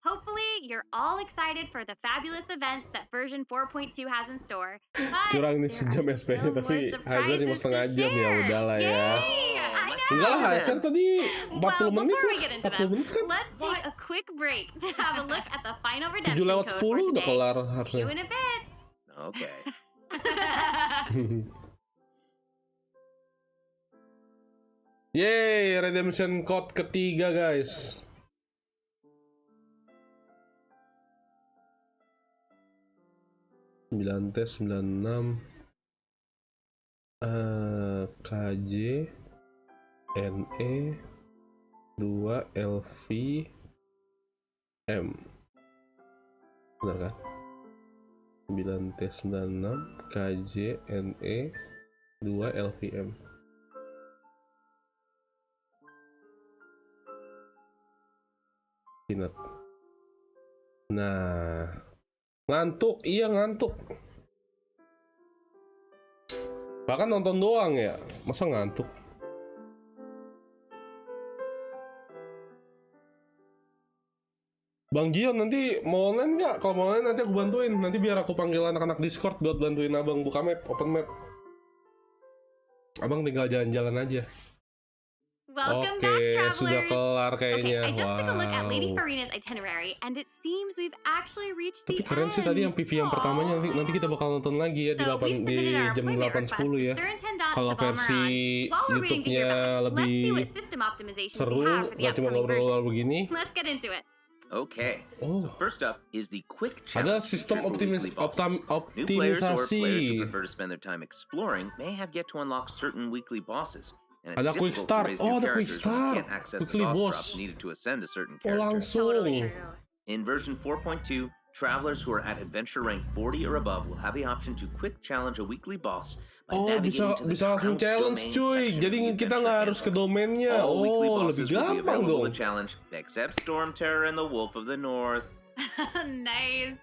Hopefully, you're all excited for the fabulous events that version 4.2 has in store. But Curang nih there sejam are SP-nya, still tapi more Hazard cuma surprises setengah to jam ya share. udahlah ya. Yay! I let's know. Enggak lah, Gimana? Hazard tadi 40 Well, menit before we lah. get into 40 them, menit kan. let's take a quick break to have a look at the final 7 redemption lewat code for 10 udah today. kelar See harusnya. you in a bit. Okay. Yeay, redemption code ketiga guys. Sembilan tes 96 KJ NE 2 LV M. Benar kan? 9T96 KJ NE 2 LVM. Ingat. Nah, ngantuk, iya ngantuk. Bahkan nonton doang ya, masa ngantuk? Bang Gion nanti mau online nggak? Kalau mau online nanti aku bantuin. Nanti biar aku panggil anak-anak Discord buat bantuin abang buka map, open map. Abang tinggal jalan-jalan aja. Welcome Oke, back, sudah travelers. kelar kayaknya. Okay, I just took a look at Lady Wow. Farina's itinerary, and it seems we've actually reached Tapi the keren sih tadi yang end. PV yang pertamanya, nanti kita bakal nonton lagi ya di So we've 8 di submitted our jam appointment request 8.10 ya. to Surintendant Kalau Shabalmaran. versi While we're waiting to hear YouTube-nya back, let's see lebih what system optimizations we seru, have for the nggak cuma upcoming version. ngobrol-ngobrol begini. Let's get into it. Okay. Oh. So first up is the quick Ada challenge sistem feature for weekly bosses. New players or players who optimisasi. prefer to spend their time exploring may have yet to unlock certain weekly bosses. And it's Ada quick difficult start. to raise Oh, new ada quick characters when you start. can't access the Weekly boss boss. drops needed to ascend a certain Oh, character. langsung. Totally true. In version 4.2, travelers who are at adventure rank 40 or above will have the option to quick challenge a weekly boss by Oh, navigating bisa to the bisa langsung Trouts challenge domain cuy. section Jadi of the kita nggak adventure harus ke handbook. domainnya. All weekly Oh, lebih bosses will be gampang available dong. to challenge, except Storm Terror and the Wolf of the North. Nice.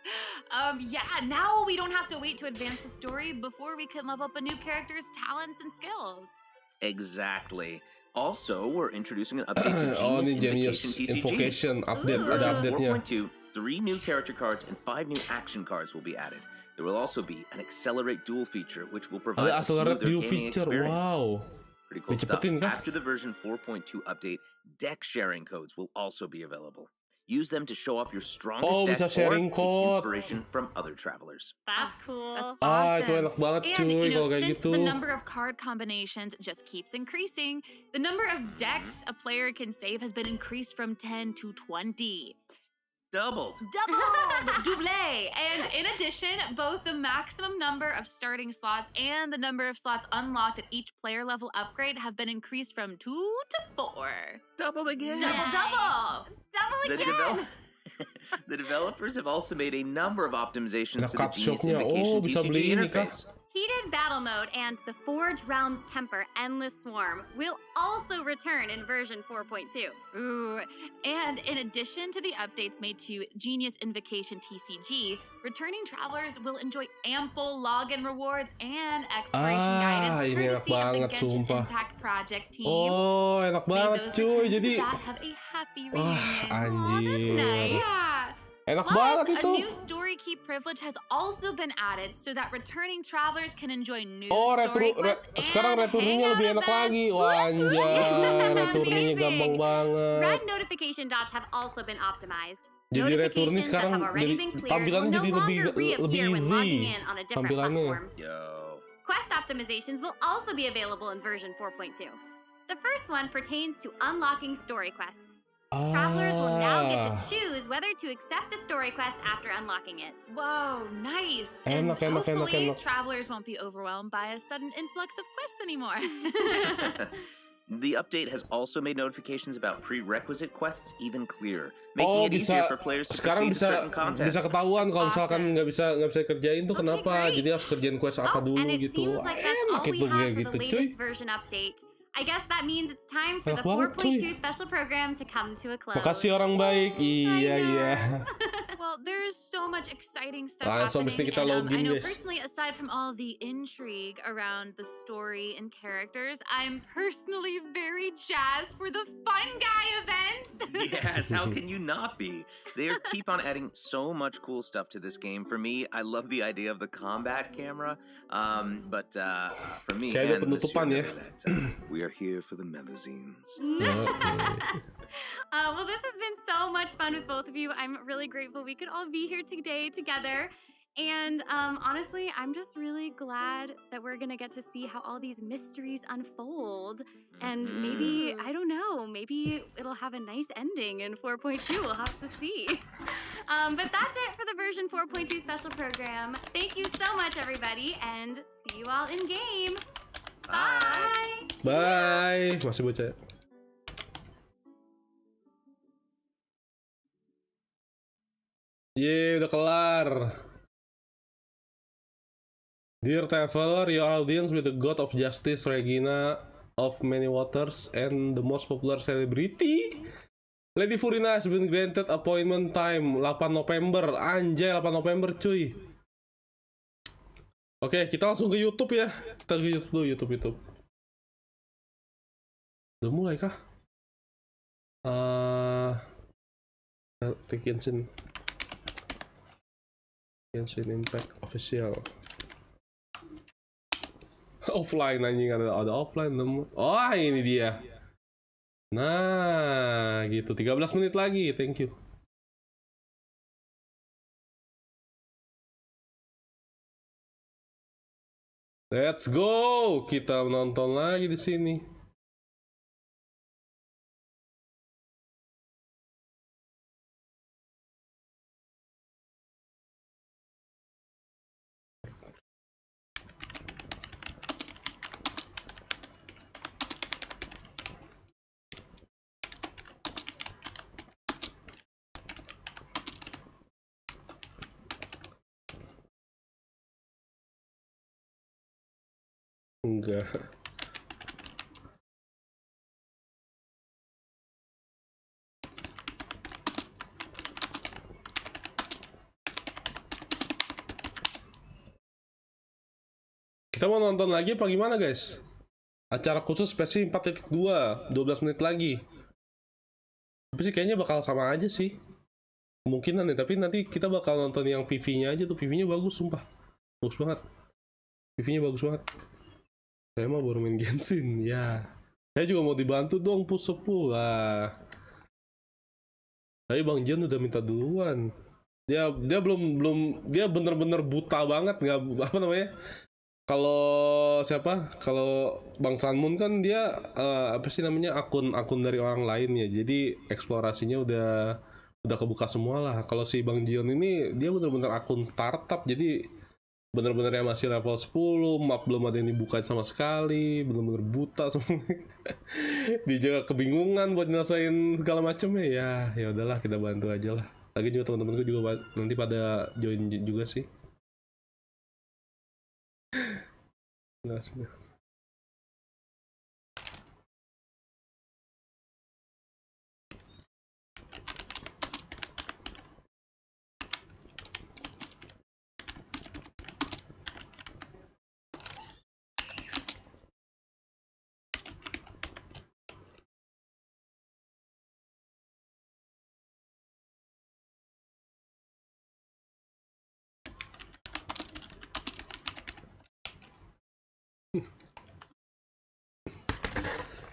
Yeah, now we don't have to wait to advance the story before we can level up a new character's talents and skills. Exactly. Also, we're introducing an update to Oh, Genius ini Genius Invocation TCG. Invocation update, Ooh. ada Version update-nya. 4.2, 3 new character cards and 5 new action cards will be added. There will also be an Accelerate Duel feature, which will provide Ada a Accelerate smoother Duel gaming feature. experience. Wow. Pretty cool stuff. Dicepetin kah? After the version 4.2 update, deck sharing codes will also be available. Use them to show off your strongest Oh, deck bisa sharing or take code. inspiration from other travelers. That's cool. That's Ah, awesome. itu enak banget And, cuy you know, kalau kayak since gitu. the number of card combinations just keeps increasing, the number of decks a player can save has been increased from 10 to 20. Doubled. Double! And in addition, both the maximum number of starting slots and the number of slots unlocked at each player level upgrade have been increased from 2 to 4. Doubled again. Double! Double The, again! the developers have also made a number of optimizations Ada to the cut Genius shop-nya. Invocation Oh, bisa TCG beli ini kah? interface. Heated Battle Mode and the Forge Realms Temper Endless Swarm will also return in version 4.2. Ooh. And in addition to the updates made to Genius Invocation TCG, returning travelers will enjoy ample login rewards and exploration guidance ini enak courtesy of the banget, Genshin sumpah. Impact Project team. Oh, enak May banget those cuy. returns to Jadi that have a happy Wah, reunion. anjir. Nice. Yeah. enak Plus, banget a itu. new story key privilege has also been added so that returning travelers can enjoy new Oh, story quests sekarang and returnnya hangout lebih enak events. lagi. Wah, anjay, returnnya Amazing. gampang banget. Red notification dots have also been optimized. Jadi returnnya Notifications that sekarang have already jadi been cleared tampilannya will no jadi lebih longer reappear when easy logging in on a different tampilannya. platform. Yo. Quest optimizations will also be available in version 4.2. The first one pertains to unlocking story quests. Travelers will now get to choose whether to accept a story quest after unlocking it. Whoa, nice! And Enak, hopefully, enak. travelers won't be overwhelmed by a sudden influx of quests anymore. The update has also made notifications about prerequisite quests even clearer, making Oh, it easier bisa for players to sekarang proceed to bisa certain content. bisa ketahuan kalau misalkan Awesome. nggak bisa kerjain tuh Okay, kenapa. great. Jadi harus kerjain quest apa dulu and it gitu. seems Wah, like that's enak all we itu kayak have for gitu the cuy. latest version update. I guess that means it's time for Enak the banget, 4.2 cuy. special program to come to a close. Makasih orang baik. Iya, iya. Well, there's so much exciting stuff Langsung mesti happening, kita and I login, know guys. personally, aside from all the intrigue around the story and characters, I'm personally very jazzed for the Fun Guy event. Yes, how can you not be? They keep on adding so much cool stuff to this game. For me, I love the idea of the combat camera. But for me Kayaknya and penutupan ya. we are here for the melazines. Well, this has been so much fun with both of you. I'm really grateful we could all be here today together. And honestly, I'm just really glad that we're gonna get to see how all these mysteries unfold. And maybe, I don't know, maybe it'll have a nice ending in 4.2. We'll have to see. But that's it for the version 4.2 special program. Thank you so much, everybody, and see you all in game. Bye. Bye. Masih bocah. Yeay, udah kelar. Dear traveler, your audience with the god of justice, Regina of many waters, and the most popular celebrity, Lady Furina has been granted appointment time 8 November. Anjay, 8 November cuy. Oke, kita langsung ke YouTube ya. Kita ke YouTube dulu, YouTube. Udah mulai kah? Genshin Impact official. Offline anjing, ada offline. Oh, ini dia. Nah, gitu. 13 menit lagi. Thank you. Let's go. Kita menonton lagi di sini. Enggak. Kita mau nonton lagi apa gimana guys? Acara khusus spesial 4.2 12 menit lagi. Tapi sih kayaknya bakal sama aja sih. Kemungkinan ya, tapi nanti kita bakal nonton yang PV-nya aja tuh. PV-nya bagus sumpah. Bagus banget. PV-nya bagus banget. Saya mah baru main Genshin, ya. Saya juga mau dibantu dong, pusepu lah. Tapi Bang Jan udah minta duluan. Dia belum dia bener-bener buta banget, nggak apa namanya? Kalau siapa? Kalau Bang Sanmun kan dia apa sih namanya, akun dari orang lain ya. Jadi eksplorasinya udah kebuka semua lah. Kalau si Bang Jion ini dia bener-bener akun startup, jadi bener-bener yang masih level 10, map belum ada yang dibuka sama sekali, bener-bener buta semua. Dia juga kebingungan buat nyelesain segala macamnya. Ya udahlah, kita bantu aja lah. Lagi juga teman-temanku juga nanti pada join juga sih. Nggak sudah.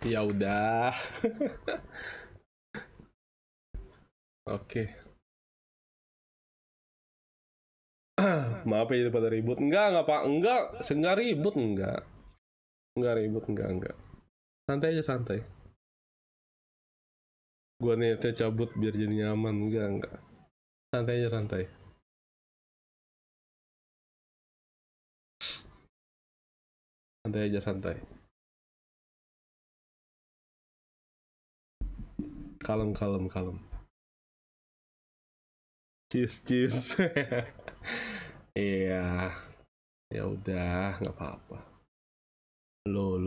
Ya udah. Oke. Maaf ya pada ribut. Enggak Pak. Enggak ribut, enggak. Enggak ribut, enggak. Santai aja, santai. Gua niatnya cabut biar jadi nyaman, enggak. Santai aja, santai. Santai aja, santai. Kalem. Cheers. Iya. Ya udah, nggak apa-apa. Lo.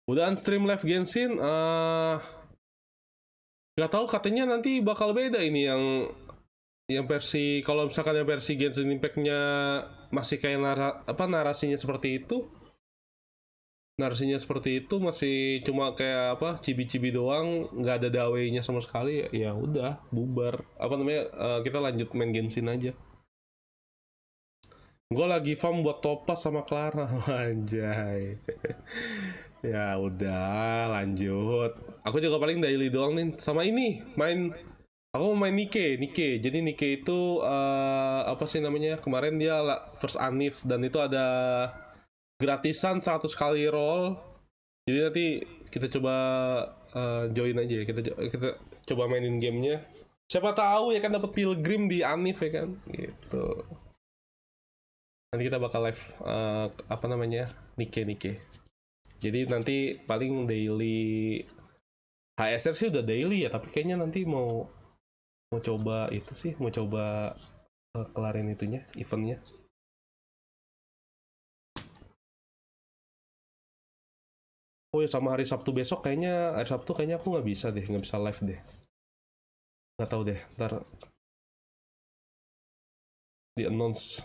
Udah stream live Genshin, nggak tahu, katanya nanti bakal beda ini yang versi, kalau misalkan yang versi Genshin Impact-nya masih kayak narasinya seperti itu. Narasinya seperti itu, masih cuma kayak apa, cibi-cibi doang, nggak ada daweinya sama sekali. Ya udah, bubar. Apa namanya, kita lanjut main Genshin aja. Gue lagi farm buat topas sama Clara. Anjay. Ya udah, lanjut. Aku juga paling daily doang nih, sama ini aku mau main Nikke. Jadi Nikke itu apa sih namanya, kemarin dia first anniv, dan itu ada gratisan 100 kali roll. Jadi nanti kita coba join aja ya. Kita coba mainin gamenya. Siapa tahu ya kan dapat pilgrim di anniv ya kan, gitu. Nanti kita bakal live apa namanya, Nikke. Jadi nanti paling daily HSR sih udah daily ya, tapi kayaknya nanti mau Mau coba itu sih, mau coba kelarin itunya, eventnya. Oh ya, sama hari Sabtu besok kayaknya, hari Sabtu kayaknya aku nggak bisa deh, nggak bisa live deh. Nggak tahu deh, ntar di announce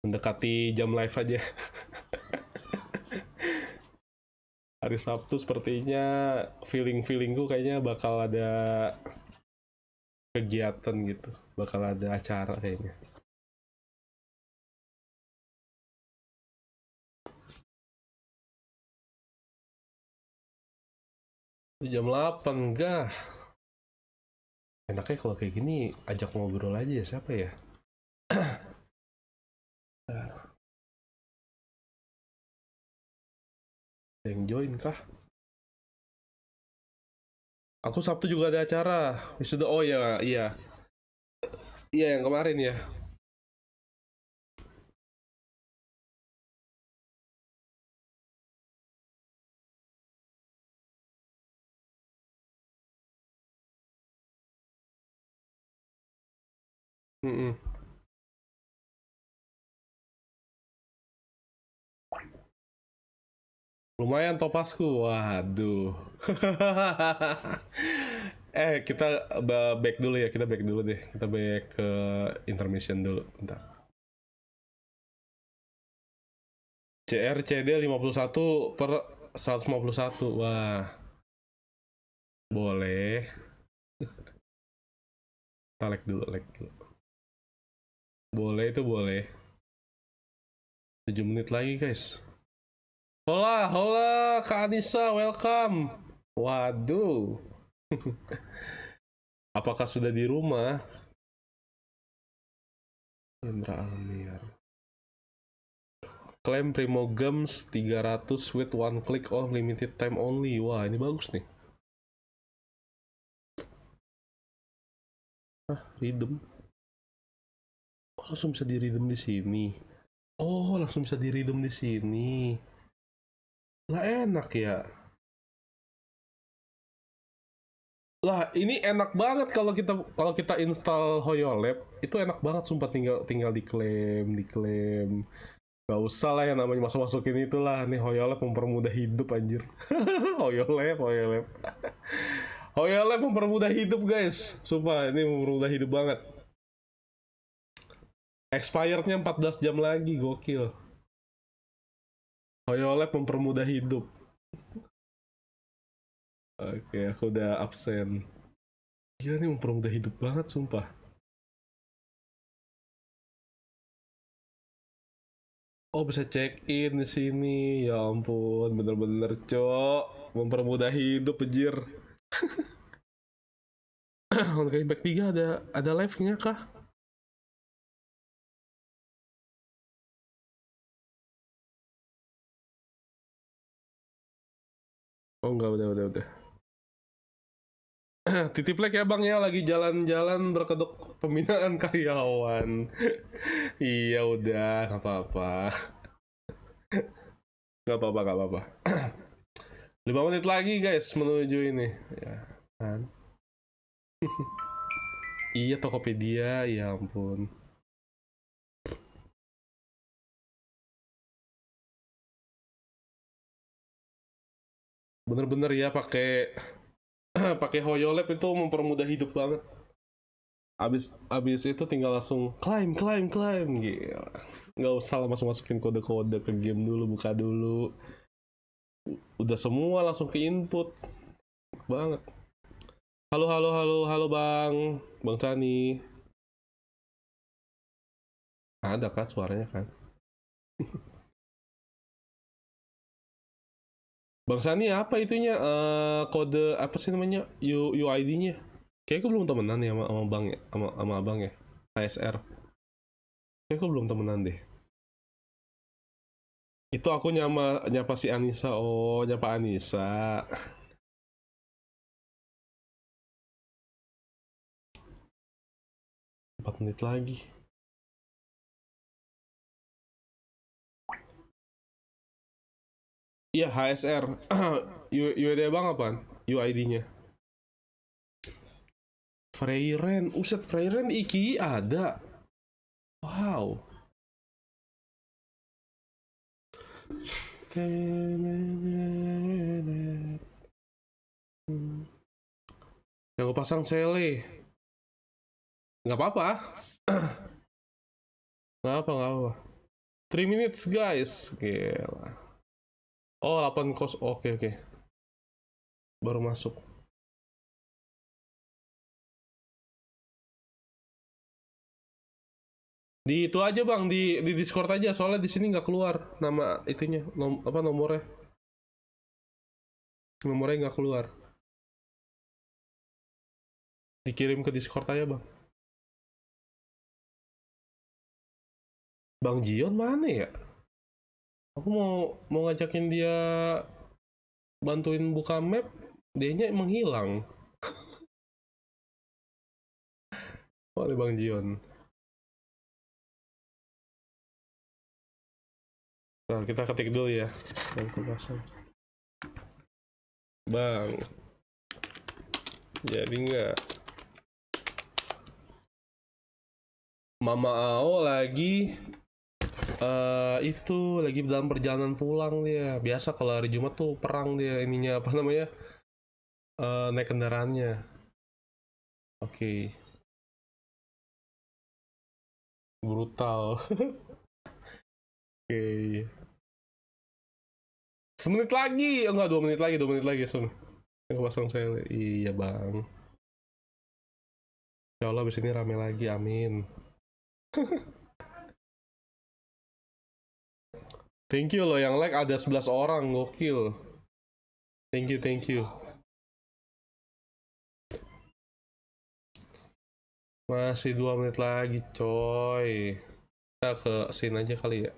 mendekati jam live aja. Hari Sabtu sepertinya feelingku kayaknya bakal ada kegiatan gitu, bakal ada acara kayaknya. Jam 8 enggak. Enaknya kalau kayak gini ajak ngobrol aja ya, siapa ya? Yang join kah? Aku Sabtu juga ada acara. Sudah, oh ya, iya. Iya yang kemarin ya. Mm-mm. Lumayan topasku, waduh. Kita back dulu ya, kita back dulu deh. Kita back ke intermission dulu, bentar. CRCD 51 per 151, wah. Boleh. Kita like dulu. Boleh, itu boleh. 7 menit lagi guys. Hola, Kak Anissa, welcome. Waduh. Apakah sudah di rumah? Indra Almir. Klaim Primo Games 300 with one click or limited time only. Wah, ini bagus nih. Redeem. Oh, langsung bisa di redeem di sini. Oh, langsung bisa di redeem di sini. Lah enak ya. Lah ini enak banget kalau kita install HoYoLab, itu enak banget sumpah, tinggal diklaim. Gak usah lah yang namanya masukin itulah. Nih HoYoLab mempermudah hidup anjir. HoYoLab. HoYoLab mempermudah hidup guys. Sumpah ini mempermudah hidup banget. Expirednya 14 jam lagi, gokil. HoYoLab mempermudah hidup. Oke, aku udah absen. Gila nih mempermudah hidup banget, sumpah. Oh, bisa check in di sini. Ya ampun, bener-bener cok. Mempermudah hidup, anjir. Honkai Impact 3 ada live-nya kah? Oh enggak, udah. Titip like ya bang ya, lagi jalan-jalan berkedok pembinaan karyawan. Iya udah, nggak apa-apa. Nggak apa-apa. 5 menit lagi guys menuju ini. Ya kan. Iya Tokopedia, ya ampun. Bener-bener ya pakai HoYoLab itu mempermudah hidup banget. Abis itu tinggal langsung climb gitu. Nggak usah masukin kode-kode ke game dulu, buka dulu. Udah semua langsung ke input banget. Halo Bang Tani. Ada kan suaranya kan? Bang Sani apa itunya? Kode apa sih namanya? UID-nya? Kayaknya aku belum temenan ya sama Bang ya, sama Abang ya. ASR. Kayaknya aku belum temenan deh. Itu aku nyapa si Anissa. Oh, nyapa Anissa. Empat menit lagi. Iya, HSR. UID Bang apaan? UID-nya. Freyren, uset Freyren Iki ada. Wow. Yang gue pasang Sele. Nggak apa-apa. Nggak apa. 3 minutes guys. Gila. Oh 8 kos. Oke. Baru masuk. Di itu aja bang, di Discord aja, soalnya di sini nggak keluar nama itunya, nomornya nggak keluar. Dikirim ke Discord aja bang. Bang Jion mana ya? Aku mau ngajakin dia bantuin buka map, dianya menghilang. Oleh Bang Jion. Nah, kita ketik dulu ya. Bang. Jadi nggak? Mama Ao lagi itu lagi dalam perjalanan pulang dia. Biasa kalau hari Jumat tuh perang dia ininya apa namanya? Naik kendaraannya. Oke. Brutal. Oke. Semenit lagi, oh, enggak 2 menit lagi Sun. Yang pasang saya, iya bang. Insya Allah abis ini rame lagi, amin. Thank you loh, yang like ada 11 orang, gokil. Thank you. Masih 2 menit lagi coy. Kita ke sini aja kali ya.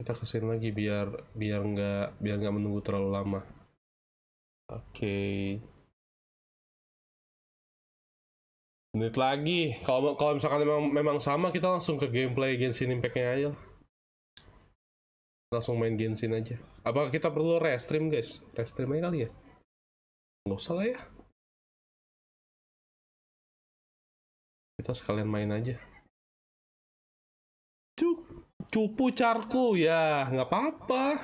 Kita kesini lagi biar nggak menunggu terlalu lama. Oke. Menit lagi. Kalau misalkan memang sama, kita langsung ke gameplay Genshin Impact-nya aja. Langsung main Genshin aja. Apakah kita perlu restream guys? Restream aja kali ya? Nggak usah lah ya. Kita sekalian main aja. Cupu carku ya, nggak apa-apa.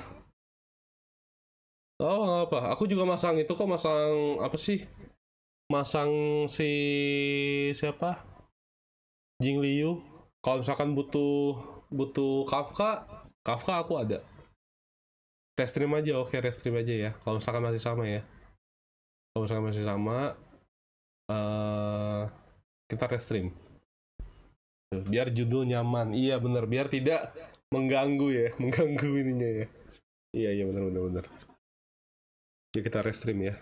Oh nggak apa. Aku juga masang itu kok, masang apa sih? Masang si siapa? Jing Liu. Kalau misalkan butuh Kafka aku ada. Restream aja, oke restream aja ya. Kalau misalkan masih sama ya. Kalau misalkan masih sama, kita restream. Biar judul nyaman, iya bener, biar tidak mengganggu ininya ya. Iya bener. Ya kita restream ya.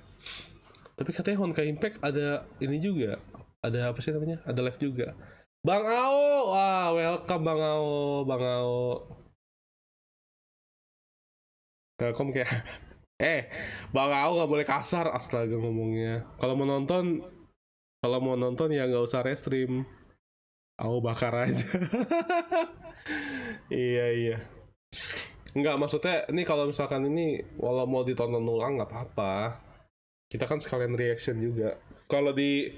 Tapi katanya Honkai Impact ada ini juga, ada apa sih namanya? Ada live juga. Bang Ao, welcome Bang Ao. Telkom kayak, Bang Ao nggak boleh kasar, astaga ngomongnya. Kalau mau nonton ya nggak usah restream. Aku bakar aja. Iya. Enggak, maksudnya ini kalau misalkan ini walau mau ditonton ulang nggak apa-apa. Kita kan sekalian reaction juga. Kalau di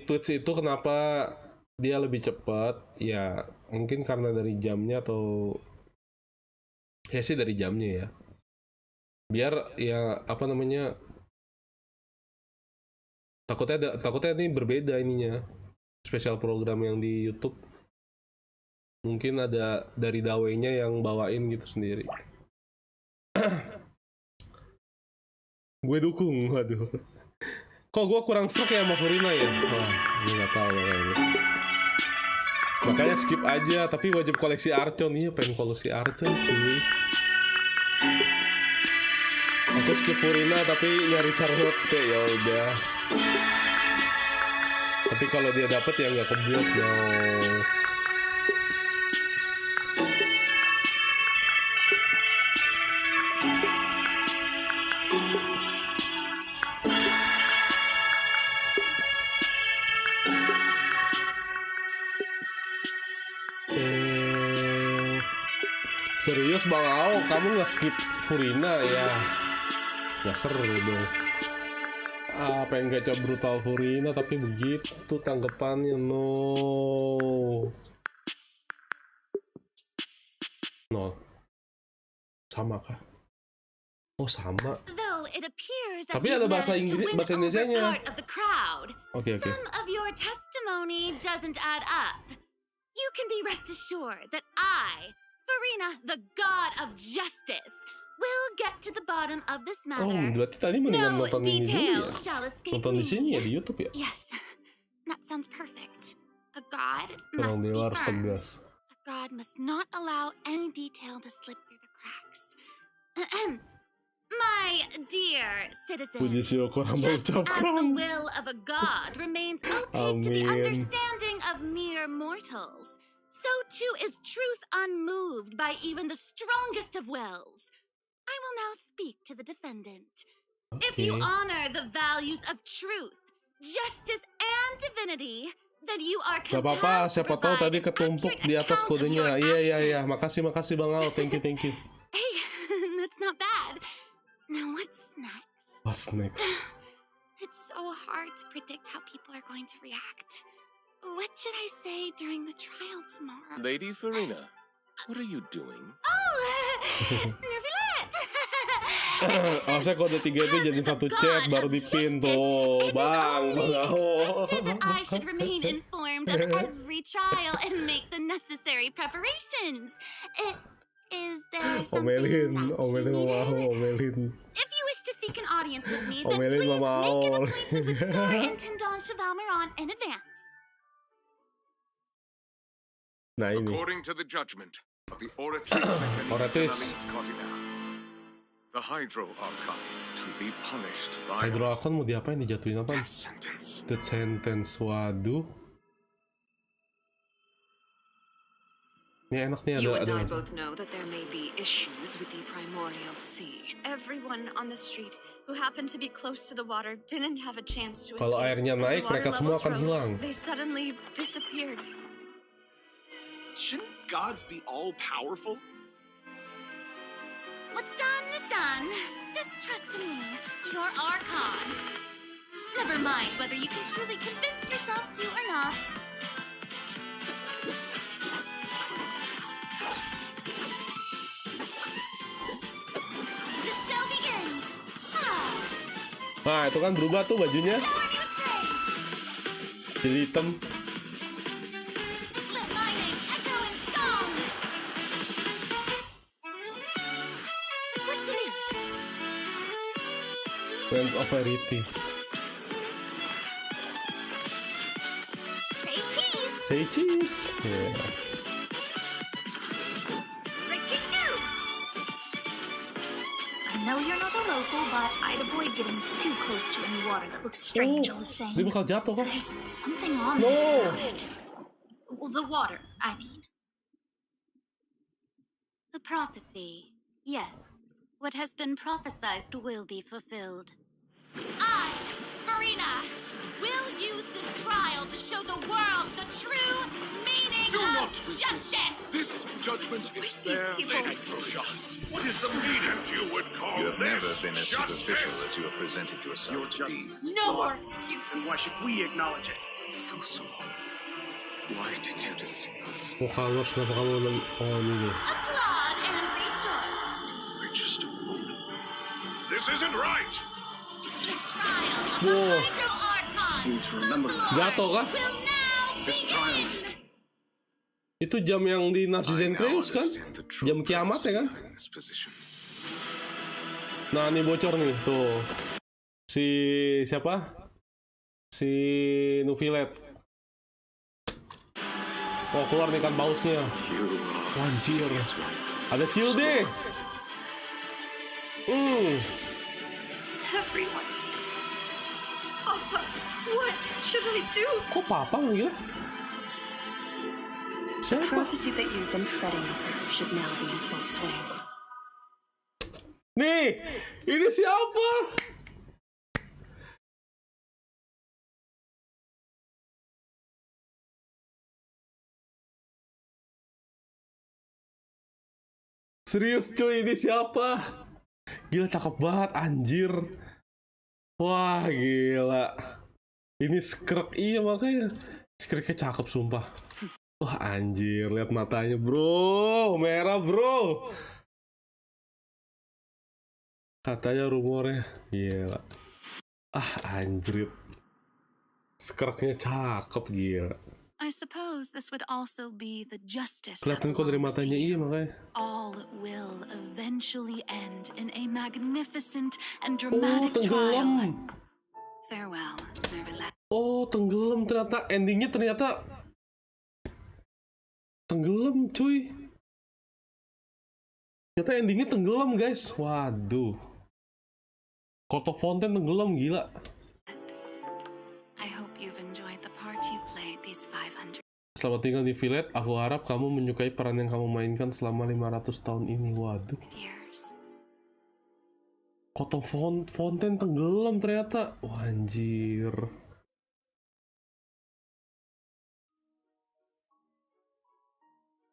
Twitch itu kenapa dia lebih cepat? Ya mungkin karena dari jamnya atau ya sih dari jamnya ya. Biar ya apa namanya? Takutnya ini berbeda ininya. Spesial program yang di YouTube mungkin ada dari dawainya yang bawain gitu sendiri. Gue dukung, waduh. Kok gue kurang serak ya sama Furina ya? Wah, gue nggak tahu kayaknya. Makanya skip aja, tapi wajib koleksi Archon. Iya, pengen koleksi Archon cuy. Aku skip Furina tapi nyari Charlotte ya udah. Tapi kalau dia dapet ya nggak kebuat no. Serius Bang Ao, kamu nge-skip Furina ya? Nggak seru dong. Pengen gacha brutal Furina tapi begitu tanggapannya. No. Sama kah? Oh sama. Though it appears that Tapi you've ada bahasa managed to Inggris, win bahasa over Indonesianya. part of the crowd. Oke. Some of your testimony doesn't add up. You can be rest assured that I, Farina, the god of justice, will get to the bottom of this Oh, matter. berarti tadi mendingan No nonton ini dulu ya. detail shall escape Nonton di me. sini ya di YouTube ya. Yes, that sounds perfect. A god Orang must be dewa harus firm. tegas. A god must not allow any detail to slip through the cracks. My dear citizens, Puji syukur hamba just as the ucapkan. will of a god remains opaque to the Amin. understanding of mere mortals, so too is truth unmoved by even the strongest of wills. I will now speak to the defendant. If you Oke. honor the values of truth, justice, and divinity, then you are Gak compelled apa-apa, to siapa tahu provide tadi an ketumpuk accurate di atas account of your kodenya. Iya. actions. Makasih Bang Ao. Thank you. Hey, that's not bad. Now what's next? What's next? It's so hard to predict how people are going to react. What should I say during the trial tomorrow? Lady Farina, what are you doing? Oh, Nervilet! Harusnya kode 3 itu jadi satu chat baru dipin tuh. Bang Ao. That I should remain informed of every trial and make the necessary preparations. Is there something Omelin that you Mama Ao, needed? omelin. If you wish to seek an audience with me, then Omelin please Mama make an Ao. appointment with Superintendent Chevalmeron in advance. Nah ini. According to the judgment of the Oratrice Mechanique Oratrice. Analyse Cardinal, the Hydro Archon to be punished by Hydro Akon mau diapain, dijatuhin apa? death sentence. Death sentence. Waduh. Ini enak nih You and ada. I both know that there may be issues with the primordial sea. Everyone on the street who happened to be close to the water didn't have a chance to escape. Kalau airnya As the naik, water mereka semua levels akan rose, hilang. They suddenly disappeared. Shouldn't gods be all powerful? What's done is done. Just trust in me, your Archon. Never mind whether you can truly convince yourself to or not. The show begins. Nah itu kan berubah tuh bajunya. Shower me with praise. Jadi hitam. Let my name echo in song. What's the news? Friends of Verity. Say cheese. Say cheese. Yeah. Breaking news. I know you're not a local, but I'd avoid getting too close to any water that looks strange all the same. Dia bakal jatuh kan? There's something on No. this about it. Well, the water, I mean. The prophecy. Yes. What has been prophesized will be fulfilled. I, Marina, will use this trial to show the world the true meaning Do of not resist. justice. This judgment is fair people- and just. What is the meaning you would call You have this? never been as Justice? superficial as you have presented yourself to be. No more excuses. Then why should we acknowledge it? Fusel, why did you deceive us? Oh Carlos, kenapa kamu ini nih? Applaud and rejoice. We're just a moment. This isn't right! The trial of Whoa. the Hydro Archon. Seem to remember the Lord Jatuh kah? will now This trial is begin. Itu jam yang di Narcissus and Creus kan? Jam kiamat ya kan? In this position. Nah ini bocor nih tuh. Si siapa? Si Nufilet. Oh keluar nih kan pausnya. Anjir. Ada Cilde. Everyone's dead. Papa, what should I do? Kok papa manggilnya? The Siapa? prophecy that you've been fretting over should now be in full swing. Nih, ini siapa? Serius cuy, ini siapa? Gila cakep banget anjir. Wah gila. Ini Skrek, iya makanya Skreknya cakep sumpah. Wah anjir, lihat matanya bro, merah bro. Katanya rumornya, gila. Ah anjir, Skreknya cakep gila. I suppose this would also be the justice that Kelihatan kok dari belongs to matanya, iya you. makanya. All will eventually end in a magnificent and Oh dramatic trial. tenggelam. Farewell, Nervilla. Oh tenggelam, ternyata endingnya ternyata tenggelam cuy. Ternyata endingnya tenggelam guys. Waduh. Koto Fountain tenggelam gila. I hope you've enjoyed the part you played these 500 Selamat tinggal di Villette. Aku harap kamu menyukai peran yang kamu mainkan selama 500 tahun ini. Waduh. years. Koto Fountain tenggelam ternyata. Wah, anjir.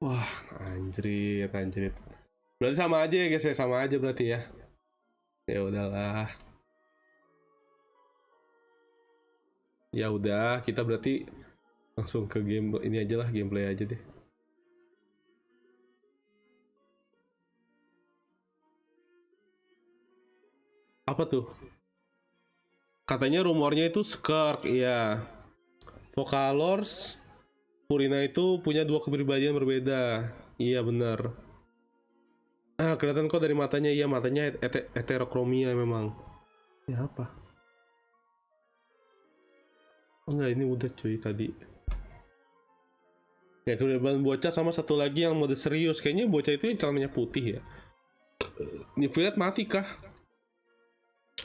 Wah, anjrit, anjrit. Berarti sama aja ya guys ya, sama aja berarti ya. Ya udahlah. Ya udah, kita berarti langsung ke game ini aja lah, gameplay aja deh. Apa tuh? Katanya rumornya itu Skrek, iya. Vocalors, Furina itu punya dua kepribadian berbeda. Iya benar. Kelihatan kok dari matanya, iya matanya heterokromia memang. Ya apa? Oh enggak, ini udah cuy tadi. Ya kebetulan bocah sama satu lagi yang mode serius. Kayaknya bocah itu yang celananya putih ya. New Villette mati kah?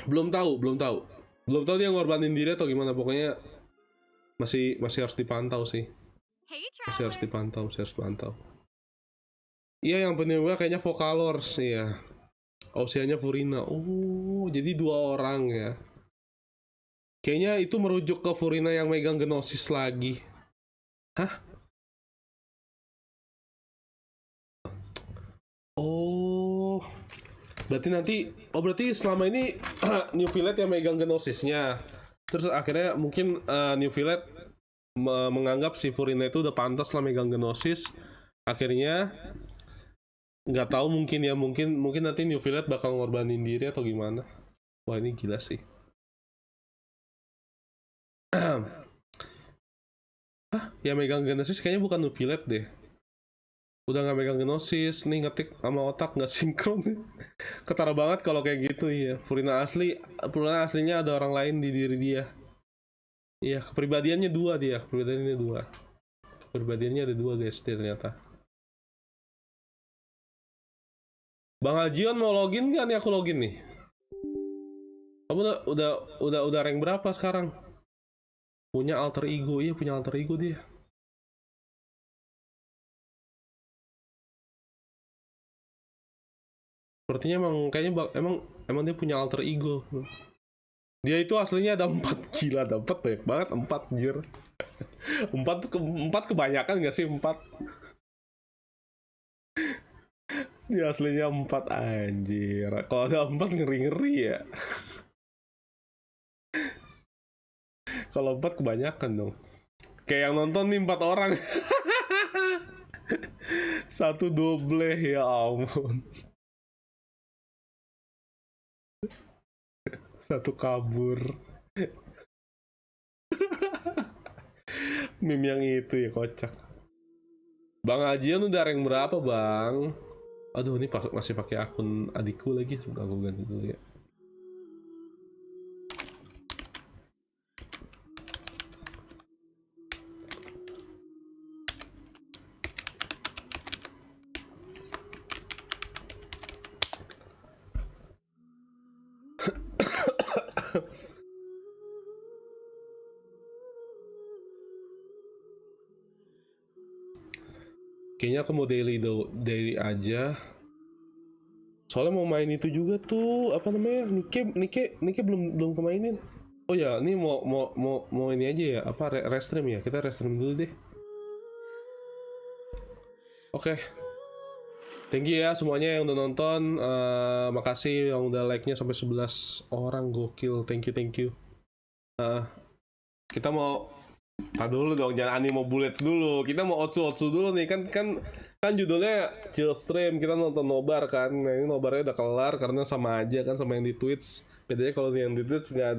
Belum tahu. Belum tahu dia ngorbanin diri atau gimana. Pokoknya masih harus dipantau sih. Masih harus dipantau. Iya yang penyebab kayaknya Vocalors ya. Usianya Furina. Oh, jadi dua orang ya. Kayaknya itu merujuk ke Furina yang megang Gnosis lagi. Hah? Oh. Berarti selama ini New Villette yang megang Gnosisnya. Terus akhirnya mungkin New Villette menganggap si Furina itu udah pantas lah megang Gnosis. Akhirnya nggak tahu mungkin nanti New Villette bakal ngorbanin diri atau gimana. Wah ini gila sih. Ya megang Gnosis kayaknya bukan New Villette deh. Udah nggak megang Gnosis, nih ngetik sama otak nggak sinkron. Ketara banget kalau kayak gitu ya. Furina aslinya ada orang lain di diri dia. Iya, kepribadiannya dua dia. Kepribadiannya ada dua guys ternyata. Bang Ajion mau login nggak nih? Aku login nih. Kamu udah rank berapa sekarang? Punya alter ego, iya punya alter ego dia. Sepertinya emang dia punya alter ego. Dia itu aslinya ada 4 gila, dapat banyak banget 4 jir. 4 kebanyakan gak sih 4? Dia aslinya 4 anjir. Kalau ada 4 ngeri-ngeri ya. Kalau 4 kebanyakan dong. Kayak yang nonton nih 4 orang. Satu double ya ampun. Satu kabur. Meme yang itu ya kocak. Bang Ajian udah rank berapa bang? Aduh ini masih pakai akun adikku lagi. Sudah aku ganti dulu ya. Kayaknya aku mau daily aja. Soalnya mau main itu juga tuh, apa namanya? Nike belum kemainin. Oh ya, ini mau ini aja ya, apa restream ya? Kita restream dulu deh. Oke. Thank you ya semuanya yang udah nonton. Makasih yang udah like-nya sampai 11 orang, gokil. Thank you. Kita mau dulu dong, jangan anime bullets dulu. Kita mau otsu dulu nih. Kan judulnya chill stream. Kita nonton Nobar kan. Nah, ini Nobarnya udah kelar karena sama aja kan sama yang di Twitch. Bedanya kalau yang di Twitch nggak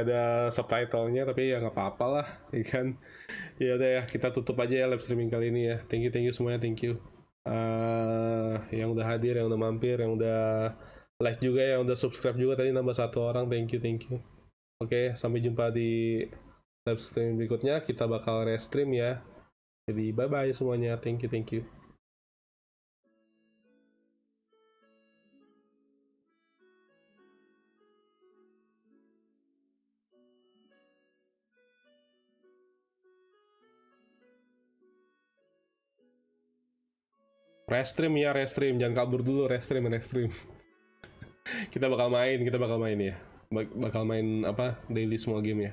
ada subtitlenya, tapi ya nggak apa-apa lah, ya kan. Ya udah ya, kita tutup aja ya live streaming kali ini ya. Thank you semuanya, thank you. Yang udah hadir, yang udah mampir, yang udah like juga, yang udah subscribe juga tadi nambah 1 orang, thank you. Oke, sampai jumpa di live stream berikutnya. Kita bakal restream ya. Jadi bye bye semuanya, thank you. Restream ya, jangan kabur dulu, restream. Kita bakal main ya. Bakal main apa? Daily semua game ya.